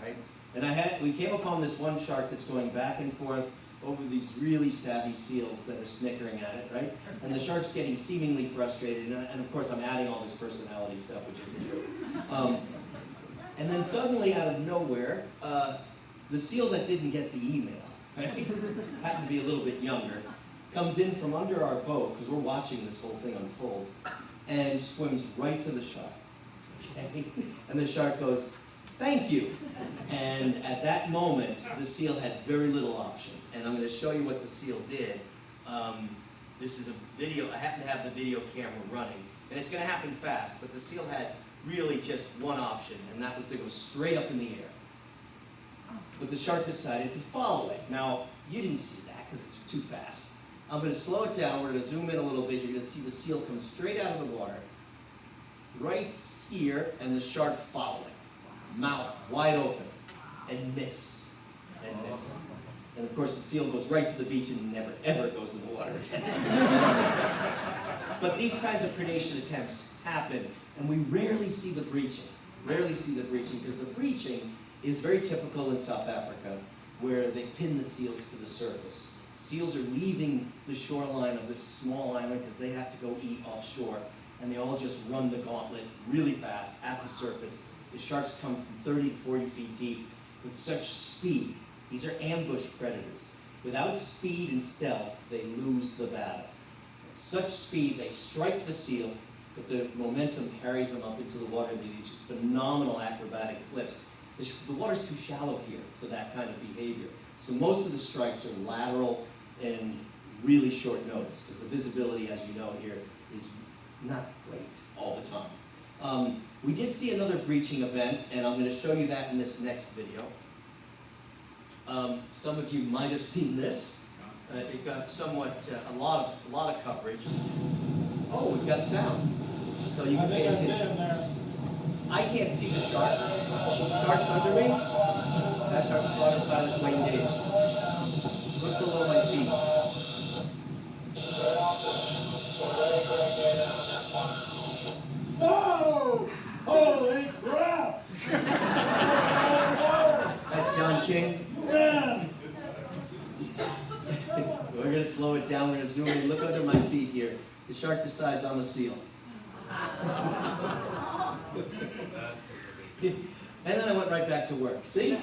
right? And we came upon this one shark that's going back and forth over these really savvy seals that are snickering at it, right? And the shark's getting seemingly frustrated, and of course I'm adding all this personality stuff, which isn't true. And then suddenly, out of nowhere, the seal that didn't get the email, right, happened to be a little bit younger, comes in from under our boat, because we're watching this whole thing unfold, and swims right to the shark, okay? And the shark goes, "Thank you." And at that moment, the seal had very little option. And I'm going to show you what the seal did. This is a video. I happen to have the video camera running. And it's going to happen fast, but the seal had really just one option, and that was to go straight up in the air. But the shark decided to follow it. Now, you didn't see that because it's too fast. I'm going to slow it down. We're going to zoom in a little bit. You're going to see the seal come straight out of the water, right here, and the shark following. Mouth wide open, and miss, and miss. And of course the seal goes right to the beach and never ever goes in the water again. But these kinds of predation attempts happen, and we rarely see the breaching. Rarely see the breaching, because the breaching is very typical in South Africa, where they pin the seals to the surface. Seals are leaving the shoreline of this small island because they have to go eat offshore, and they all just run the gauntlet really fast at the surface. The sharks come from 30 to 40 feet deep with such speed. These are ambush predators. Without speed and stealth, they lose the battle. At such speed, they strike the seal, but the momentum carries them up into the water to these phenomenal acrobatic flips. The water's too shallow here for that kind of behavior. So most of the strikes are lateral and really short notice, because the visibility, as you know here, is not great all the time. We did see another breaching event, and I'm going to show you that in this next video. Some of you might have seen this. It got somewhat, a lot of coverage. Oh, we've got sound. So you can pay attention. I can't see the shark. The shark's under me. That's our spotter pilot, Wayne Davis. Look below my feet. zoom in, look under my feet here. The shark decides I'm a seal. And then I went right back to work. See?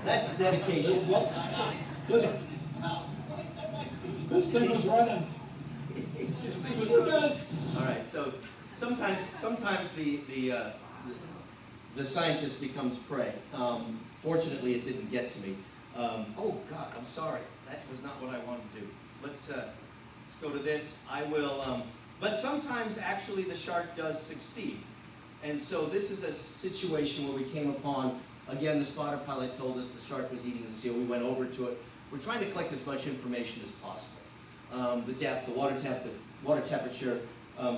That's dedication. Listen, this thing was running. All right, so sometimes the scientist becomes prey. Fortunately, it didn't get to me. Oh God, I'm sorry. That was not what I wanted to do. Let's go to this. I will. But sometimes actually the shark does succeed. And so this is a situation where we came upon, again, the spotter pilot told us the shark was eating the seal. We went over to it. We're trying to collect as much information as possible. The depth, the water temperature,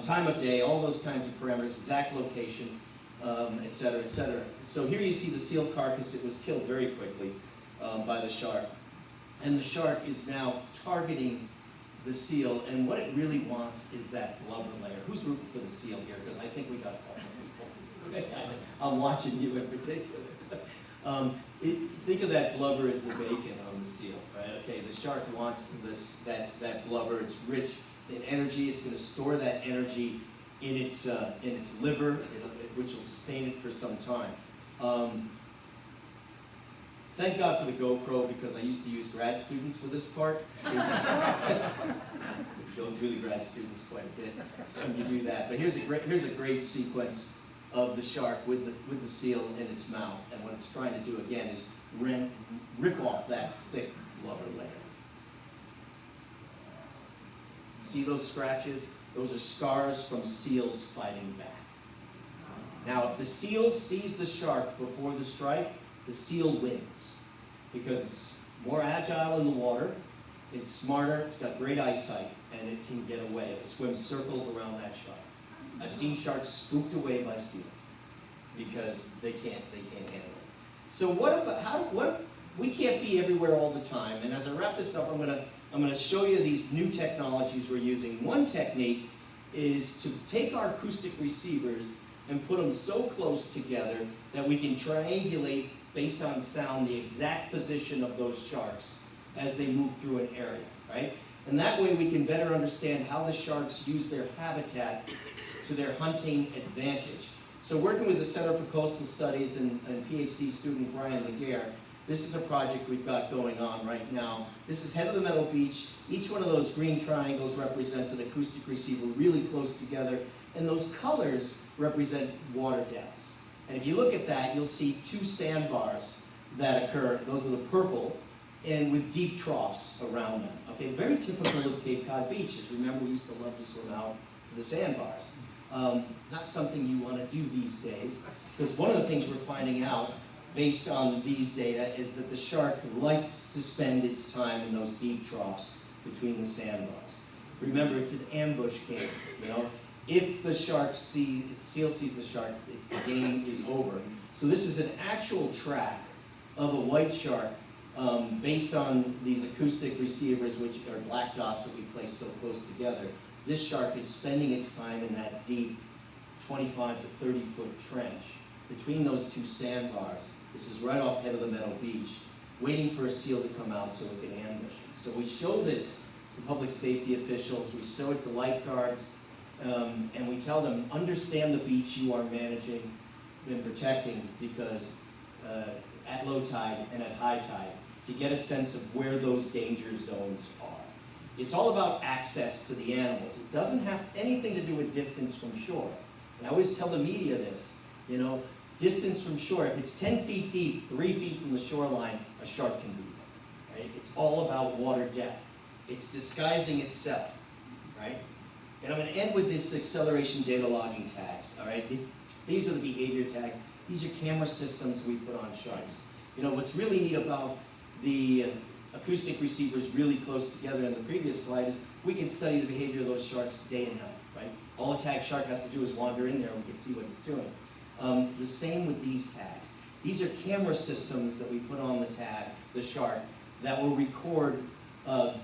time of day, all those kinds of parameters, exact location, et cetera, et cetera. So here you see the seal carcass. It was killed very quickly by the shark. And the shark is now targeting the seal, and what it really wants is that blubber layer. Who's rooting for the seal here? Because I think we got a couple of people. I'm watching you in particular. Think of that blubber as the bacon on the seal, right? Okay, the shark wants that blubber. It's rich in energy. It's going to store that energy in its liver, which will sustain it for some time. Thank God for the GoPro, because I used to use grad students for this part. We go through the grad students quite a bit when you do that. But here's a great sequence of the shark with the seal in its mouth, and what it's trying to do again is rip off that thick blubber layer. See those scratches? Those are scars from seals fighting back. Now, if the seal sees the shark before the strike, the seal wins, because it's more agile in the water, it's smarter, it's got great eyesight, and it can get away. It swims circles around that shark. I've seen sharks spooked away by seals because they can't handle it. So we can't be everywhere all the time. And as I wrap this up, I'm gonna show you these new technologies we're using. One technique is to take our acoustic receivers and put them so close together that we can triangulate based on sound the exact position of those sharks as they move through an area, right? And that way we can better understand how the sharks use their habitat to their hunting advantage. So working with the Center for Coastal Studies and PhD student Brian Laguerre, this is a project we've got going on right now. This is head of the metal beach. Each one of those green triangles represents an acoustic receiver really close together, and those colors represent water depths. And if you look at that, you'll see two sandbars that occur. Those are the purple, and with deep troughs around them. Okay, very typical of Cape Cod beaches. Remember, we used to love to swim out to the sandbars. Not something you want to do these days, because one of the things we're finding out based on these data is that the shark likes to spend its time in those deep troughs between the sandbars. Remember, it's an ambush game, you know? If the seal sees the shark, the game is over. So this is an actual track of a white shark based on these acoustic receivers, which are black dots that we place so close together. This shark is spending its time in that deep 25 to 30 foot trench between those two sandbars. This is right off head of the metal beach, waiting for a seal to come out so it can ambush it. So we show this to public safety officials, we show it to lifeguards, and we tell them, understand the beach you are managing and protecting, because at low tide and at high tide, to get a sense of where those danger zones are. It's all about access to the animals. It doesn't have anything to do with distance from shore. And I always tell the media this, you know, distance from shore, if it's 10 feet deep, 3 feet from the shoreline, a shark can be there, right? It's all about water depth. It's disguising itself, right? And I'm going to end with this acceleration data logging tags, all right? These are the behavior tags. These are camera systems we put on sharks. You know, what's really neat about the acoustic receivers really close together in the previous slide is we can study the behavior of those sharks day and night, right? All a tag shark has to do is wander in there and we can see what it's doing. The same with these tags. These are camera systems that we put on the tag, the shark, that will record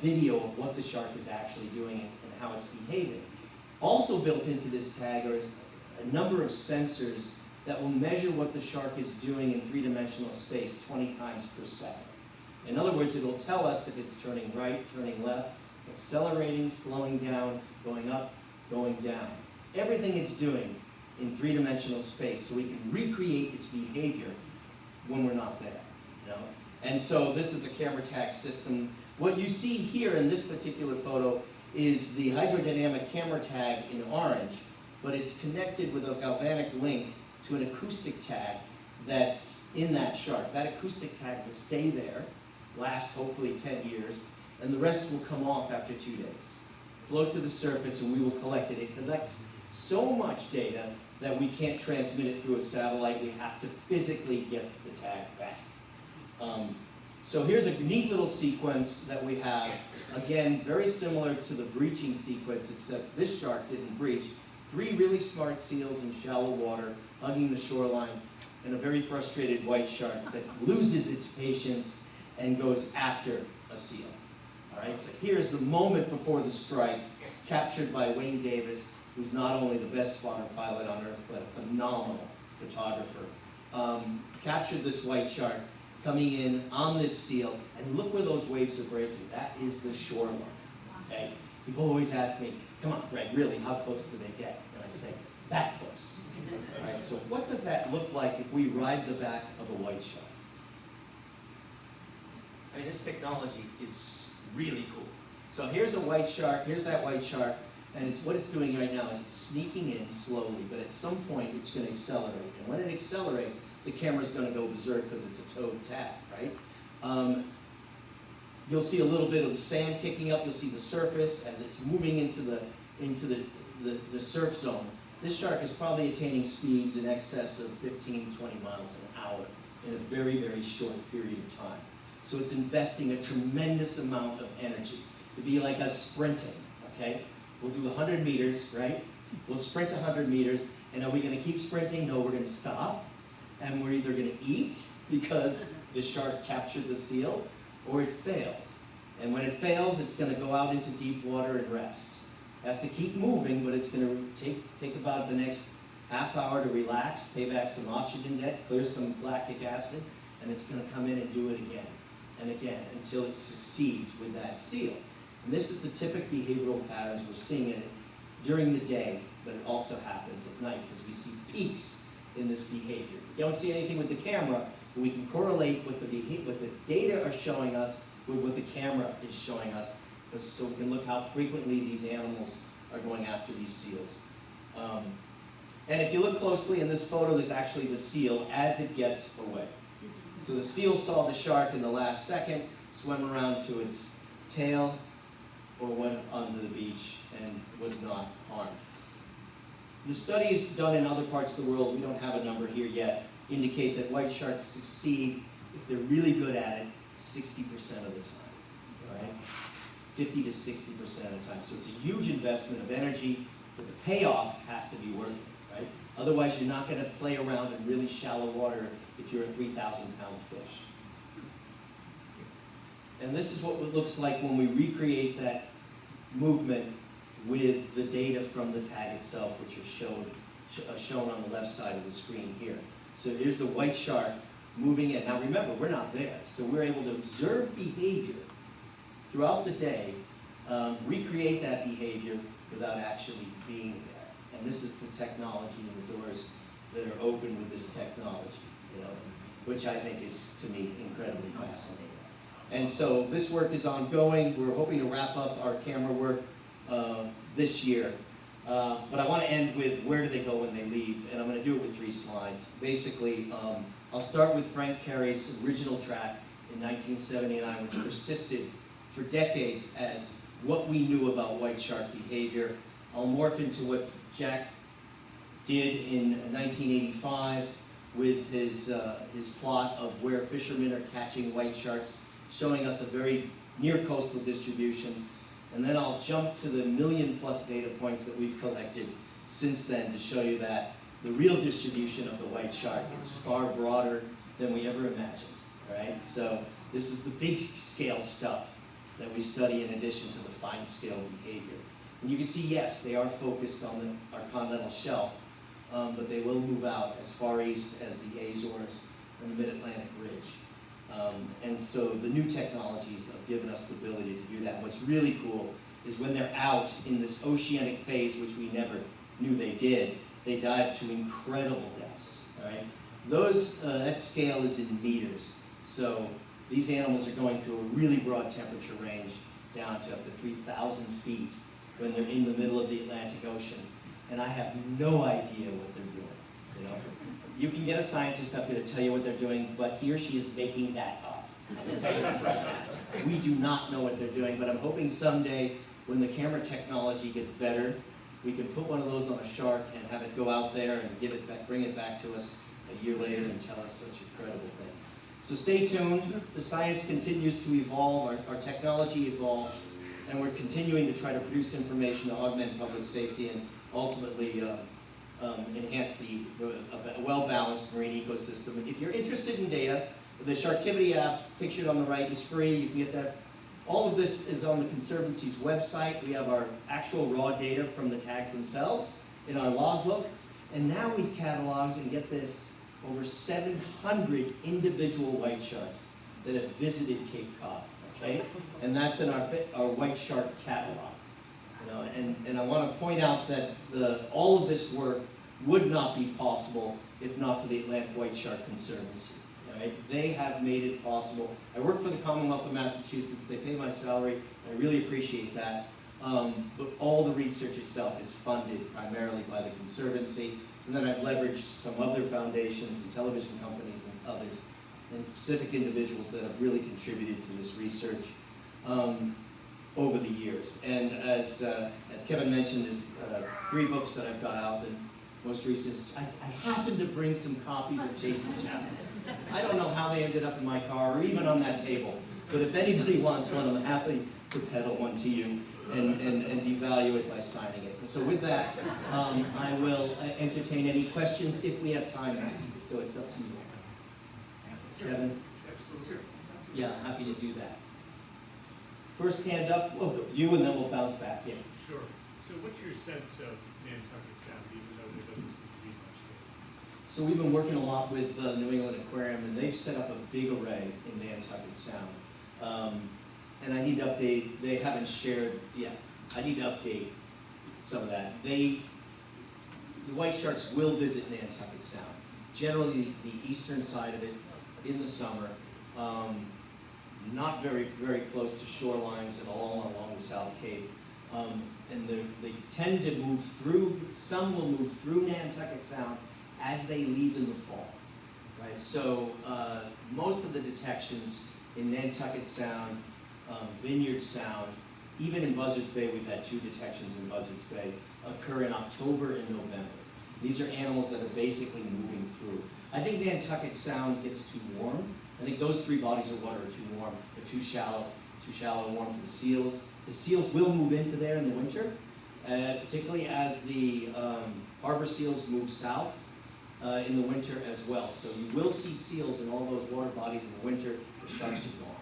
video of what the shark is actually doing and how it's behaving. Also built into this tag are a number of sensors that will measure what the shark is doing in three-dimensional space 20 times per second. In other words, it'll tell us if it's turning right, turning left, accelerating, slowing down, going up, going down. Everything it's doing in three-dimensional space, so we can recreate its behavior when we're not there, you know? And so this is a camera tag system. What you see here in this particular photo is the hydrodynamic camera tag in orange, but it's connected with a galvanic link to an acoustic tag that's in that shark. That acoustic tag will stay there, last hopefully 10 years, and the rest will come off after 2 days. Float to the surface and we will collect it. It collects so much data that we can't transmit it through a satellite. We have to physically get the tag back. So here's a neat little sequence that we have. Again, very similar to the breaching sequence, except this shark didn't breach. 3 really smart seals in shallow water, hugging the shoreline, and a very frustrated white shark that loses its patience and goes after a seal. All right, so here's the moment before the strike, captured by Wayne Davis, who's not only the best spotter pilot on Earth, but a phenomenal photographer. Captured this white shark coming in on this seal, and look where those waves are breaking. That is the shoreline, okay? People always ask me, come on, Greg, really, how close do they get? And I say, that close. All right, so what does that look like if we ride the back of a white shark? I mean, this technology is really cool. So here's a white shark, here's that white shark, and what it's doing right now is it's sneaking in slowly, but at some point it's going to accelerate. And when it accelerates, the camera's going to go berserk because it's a towed tag, right? You'll see a little bit of the sand kicking up. You'll see the surface as it's moving into the surf zone. This shark is probably attaining speeds in excess of 15, 20 miles an hour in a very, very short period of time. So it's investing a tremendous amount of energy. It'd be like us sprinting, okay? We'll do 100 meters, right? We'll sprint 100 meters, and are we going to keep sprinting? No, we're going to stop, and we're either going to eat because the shark captured the seal, or it failed. And when it fails, it's going to go out into deep water and rest. It has to keep moving, but it's going to take about the next half hour to relax, pay back some oxygen debt, clear some lactic acid, and it's going to come in and do it again and again until it succeeds with that seal. And this is the typical behavioral patterns we're seeing in it during the day, but it also happens at night because we see peaks in this behavior. You don't see anything with the camera, but we can correlate what the data are showing us with what the camera is showing us, so we can look how frequently these animals are going after these seals. And if you look closely in this photo, there's actually the seal as it gets away. So the seal saw the shark in the last second, swam around to its tail, or went onto the beach and was not harmed. The studies done in other parts of the world, we don't have a number here yet, indicate that white sharks succeed, if they're really good at it, 60% of the time, right? 50 to 60% of the time. So it's a huge investment of energy, but the payoff has to be worth it, right? Otherwise, you're not going to play around in really shallow water if you're a 3,000-pound fish. And this is what it looks like when we recreate that movement with the data from the tag itself, which are shown on the left side of the screen here. So here's the white shark moving in. Now remember, we're not there, so we're able to observe behavior throughout the day, recreate that behavior without actually being there. And this is the technology and the doors that are open with this technology, you know, which I think is, to me, incredibly fascinating. And so this work is ongoing. We're hoping to wrap up our camera work this year. But I want to end with where do they go when they leave, and I'm going to do it with 3 slides. Basically, I'll start with Frank Carey's original track in 1979, which persisted for decades as what we knew about white shark behavior. I'll morph into what Jack did in 1985 with his plot of where fishermen are catching white sharks, showing us a very near coastal distribution. And then I'll jump to the 1 million+ data points that we've collected since then to show you that the real distribution of the white shark is far broader than we ever imagined, right? So this is the big scale stuff that we study in addition to the fine scale behavior. And you can see, yes, they are focused on our continental shelf, but they will move out as far east as the Azores and the Mid-Atlantic Ridge. And so the new technologies have given us the ability to do that. And what's really cool is when they're out in this oceanic phase, which we never knew they did, they dive to incredible depths, all right? That scale is in meters. So these animals are going through a really broad temperature range down to up to 3,000 feet when they're in the middle of the Atlantic Ocean. And I have no idea what they're doing, you know? You can get a scientist up here to tell you what they're doing, but he or she is making that up. I'm gonna tell you that right now. We do not know what they're doing, but I'm hoping someday when the camera technology gets better, we can put one of those on a shark and have it go out there and give it back, bring it back to us a year later and tell us such incredible things. So stay tuned. The science continues to evolve, our technology evolves, and we're continuing to try to produce information to augment public safety and ultimately enhance a well-balanced marine ecosystem. If you're interested in data, the Sharktivity app pictured on the right is free. You can get that. All of this is on the Conservancy's website. We have our actual raw data from the tags themselves in our logbook. And now we've cataloged, and get this, over 700 individual white sharks that have visited Cape Cod, okay? And that's in our white shark catalog. You know, and I want to point out that all of this work would not be possible if not for the Atlantic White Shark Conservancy. Right? They have made it possible. I work for the Commonwealth of Massachusetts. They pay my salary. I really appreciate that. But all the research itself is funded primarily by the Conservancy. And then I've leveraged some other foundations and television companies and others, and specific individuals that have really contributed to this research over the years. And as Kevin mentioned, there's 3 books that I've got out. The most recent is, I happened to bring some copies of Chasing Shadows. I don't know how they ended up in my car or even on that table, but if anybody wants one, I'm happy to peddle one to you and devalue it by signing it. So with that, I will entertain any questions if we have time. So it's up to you. Kevin? Absolutely. Yeah, happy to do that. First hand up, you, and then we'll bounce back in. Sure. So what's your sense of Nantucket Sound, even though there doesn't seem to be much there? So we've been working a lot with the New England Aquarium, and they've set up a big array in Nantucket Sound. And I need to update, they haven't shared yet. I need to update some of that. The white sharks will visit Nantucket Sound. Generally the eastern side of it in the summer. Not very, very close to shorelines and all along the South Cape. And they tend to move through, some will move through Nantucket Sound as they leave in the fall, right? So most of the detections in Nantucket Sound, Vineyard Sound, even in Buzzards Bay, we've had 2 detections in Buzzards Bay, occur in October and November. These are animals that are basically moving through. I think Nantucket Sound gets too warm. I think those 3 bodies of water are too warm. They're too shallow and warm for the seals. The seals will move into there in the winter, particularly as the harbor seals move south in the winter as well. So you will see seals in all those water bodies in the winter. The sharks are gone.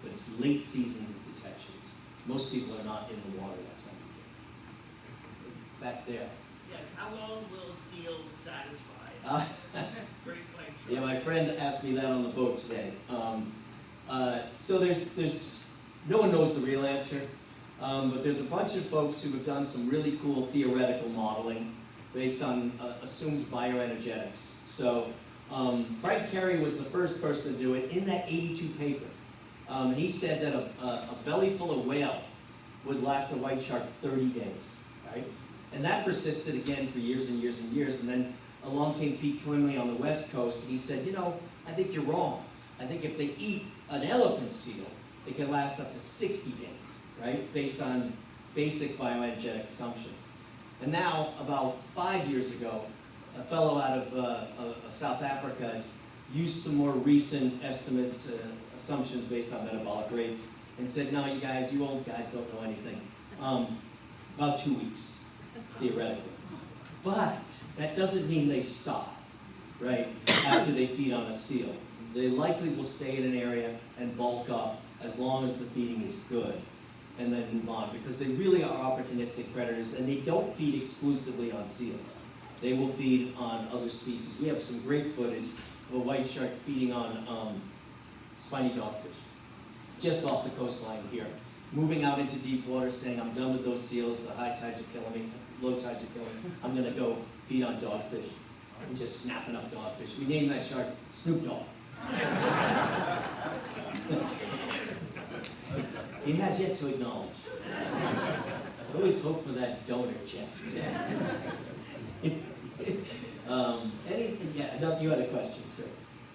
But it's late season detections. Most people are not in the water that time of year. Back there. Yes, how long will seals satisfy? Great white shark. Yeah, my friend asked me that on the boat today. So there's no one knows the real answer, but there's a bunch of folks who have done some really cool theoretical modeling based on assumed bioenergetics. So Frank Carey was the first person to do it in that 82 paper. And he said that a belly full of whale would last a white shark 30 days, right? And that persisted again for years and years and years. And then along came Pete Klimley on the West Coast, and he said, you know, I think you're wrong. I think if they eat an elephant seal, it can last up to 60 days, right? Based on basic bioenergetic assumptions. And now, about 5 years ago, a fellow out of South Africa used some more recent estimates, assumptions based on metabolic rates, and said, no, you old guys don't know anything. About 2 weeks, theoretically. But that doesn't mean they stop, right, after they feed on a seal. They likely will stay in an area and bulk up as long as the feeding is good, and then move on, because they really are opportunistic predators, and they don't feed exclusively on seals. They will feed on other species. We have some great footage of a white shark feeding on spiny dogfish, just off the coastline here. Moving out into deep water, saying, I'm done with those seals, the high tides are killing me, low tides are killing me, I'm gonna go feed on dogfish. And just snapping up dogfish. We named that shark Snoop Dogg. He has yet to acknowledge. I always hope for that donor check. Anything? Yeah, no, you had a question, sir.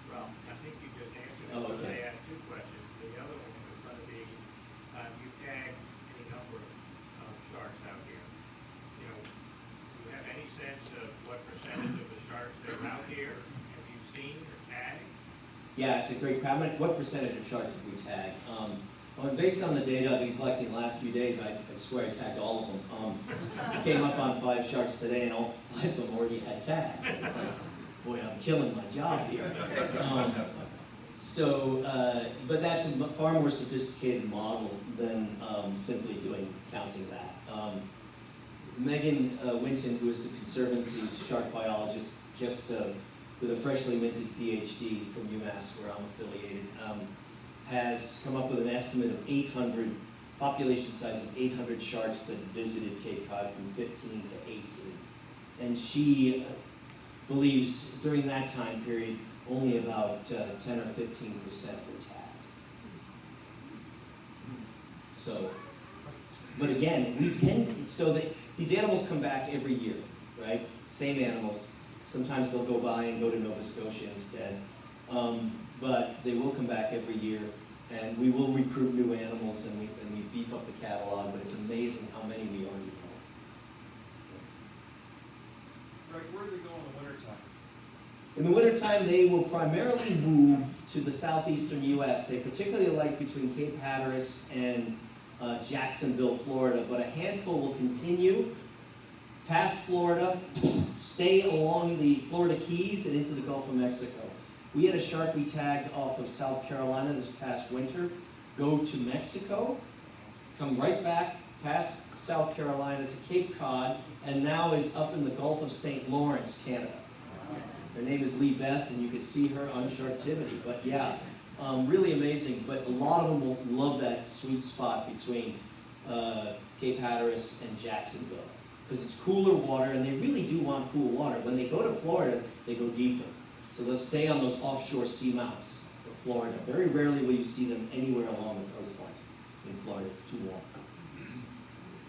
Well, I think you just answered it. Oh, But okay. I had two questions. The other one was going to be, you tag any number of sharks out here. You know, do you have any sense of what percentage of the sharks that are out here have you seen or tagged? Yeah, it's a great question. What percentage of sharks have we tagged? Well, based on the data I've been collecting the last few days, I swear I tagged all of them. I came up on 5 sharks today, and all 5 of them already had tags. It's like, boy, I'm killing my job here. But that's a far more sophisticated model than simply counting that. Megan Winton, who is the Conservancy's shark biologist, just with a freshly minted PhD from UMass, where I'm affiliated, has come up with an estimate of 800, population size of 800 sharks that visited Cape Cod from 15 to 18. And she believes during that time period, only about 10 or 15% were tagged. So, but again, these animals come back every year, right? Same animals. Sometimes they'll go by and go to Nova Scotia instead. But they will come back every year, and we will recruit new animals, and we beef up the catalog, but it's amazing how many we already know. Right, where do they go in the wintertime? In the wintertime, they will primarily move to the southeastern U.S. They particularly like between Cape Hatteras and Jacksonville, Florida, but a handful will continue past Florida, stay along the Florida Keys and into the Gulf of Mexico. We had a shark we tagged off of South Carolina this past winter, go to Mexico, come right back past South Carolina to Cape Cod, and now is up in the Gulf of St. Lawrence, Canada. Her name is Lee Beth, and you can see her on Sharktivity. But yeah, really amazing. But a lot of them will love that sweet spot between Cape Hatteras and Jacksonville, because it's cooler water, and they really do want cool water. When they go to Florida, they go deeper. So they'll stay on those offshore seamounts of Florida. Very rarely will you see them anywhere along the coastline in Florida. It's too warm.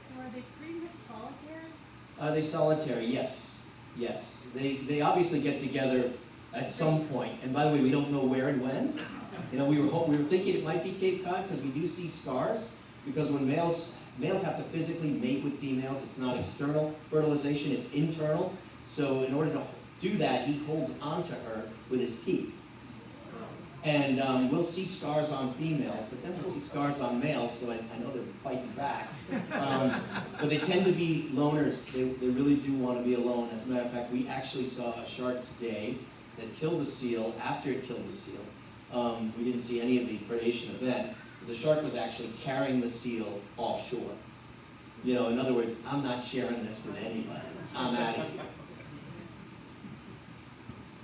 So are they pretty much solitary? Are they solitary? Yes. Yes. They obviously get together at some point. And by the way, we don't know where and when. You know, we were thinking it might be Cape Cod because we do see scars. Because when males have to physically mate with females, it's not external fertilization, it's internal. So in order to do that, he holds onto her with his teeth. And we'll see scars on females, but then we'll see scars on males, so I know they're fighting back. But they tend to be loners. They really do want to be alone. As a matter of fact, we actually saw a shark today that killed a seal. After it killed the seal, we didn't see any of the predation event. But the shark was actually carrying the seal offshore. You know, in other words, I'm not sharing this with anybody. I'm out of here.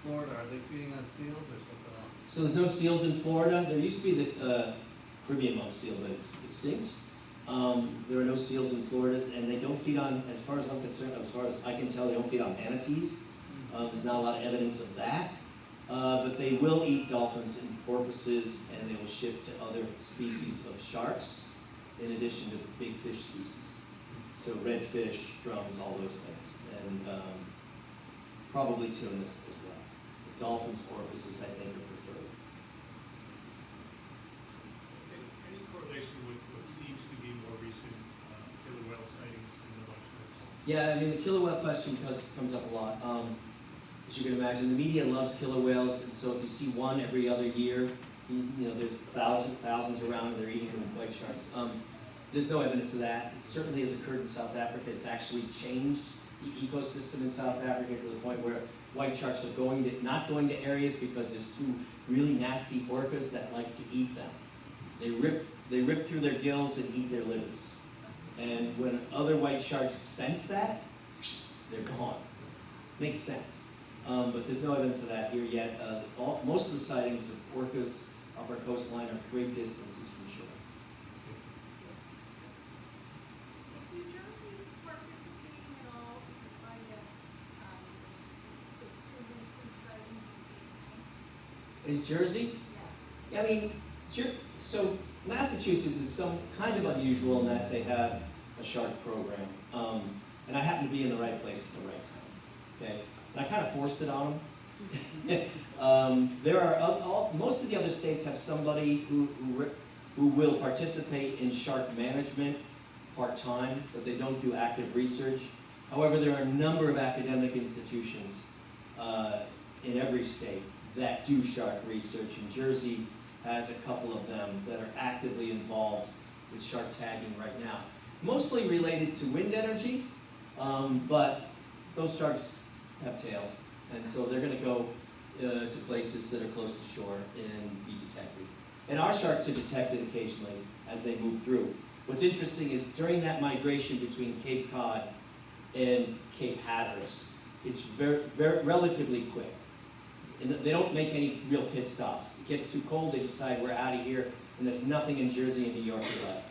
Florida, are they feeding on seals or something else? So there's no seals in Florida. There used to be the Caribbean monk seal, but it's extinct. There are no seals in Florida, and they don't feed on, as far as I'm concerned, as far as I can tell, they don't feed on manatees. There's not a lot of evidence of that. But they will eat dolphins and porpoises, and they will shift to other species of sharks, in addition to big fish species. So redfish, drums, all those things. And probably tunas as well. The dolphins, porpoises, I think, are preferred. Any correlation with what seems to be more recent killer whale sightings in the West? Yeah, I mean, the killer whale question comes up a lot. As you can imagine, the media loves killer whales, and so if you see one every other year, you know, there's thousands around, and they're eating the white sharks. There's no evidence of that. It certainly has occurred in South Africa. It's actually changed the ecosystem in South Africa to the point where white sharks are not going to areas because there's two really nasty orcas that like to eat them. They rip through their gills and eat their livers. And when other white sharks sense that, they're gone. Makes sense. But there's no evidence of that here yet. Most of the sightings of orcas off our coastline are great distances from shore. Is New Jersey participating at all in the fight of the two recent sightings of big Is Jersey? Yes. I mean, so Massachusetts is some kind of unusual in that they have a shark program. And I happen to be in the right place at the right time, okay? And I kind of forced it on them. There are, most of the other states have somebody who will participate in shark management part-time, but they don't do active research. However, there are a number of academic institutions in every state that do shark research. And Jersey has a couple of them that are actively involved with shark tagging right now. Mostly related to wind energy, but those sharks have tails, and so they're going to go to places that are close to shore and be detected. And our sharks are detected occasionally as they move through. What's interesting is during that migration between Cape Cod and Cape Hatteras, it's relatively quick. And they don't make any real pit stops. It gets too cold, they decide we're out of here, and there's nothing in Jersey and New York left.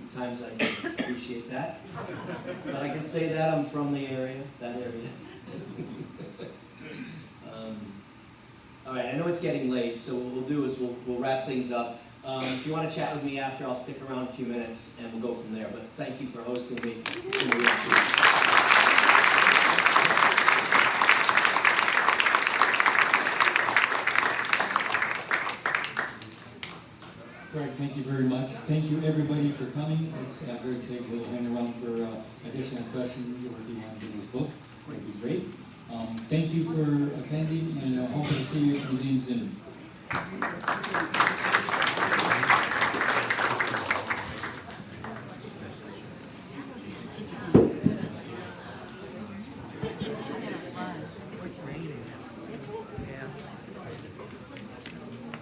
Sometimes I appreciate that. But I can say that I'm from the area, that area. All right, I know it's getting late, so what we'll do is we'll wrap things up. If you want to chat with me after, I'll stick around a few minutes and we'll go from there. But thank you for hosting me. It's been a real treat. Greg, thank you very much. Thank you everybody for coming. As Greg said, he'll hang around for additional questions, or if you want to do his book, that'd be great. Thank you for attending, and I hope to see you at the museum soon.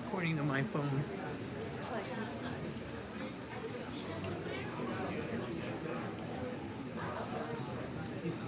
According to my phone. Yes.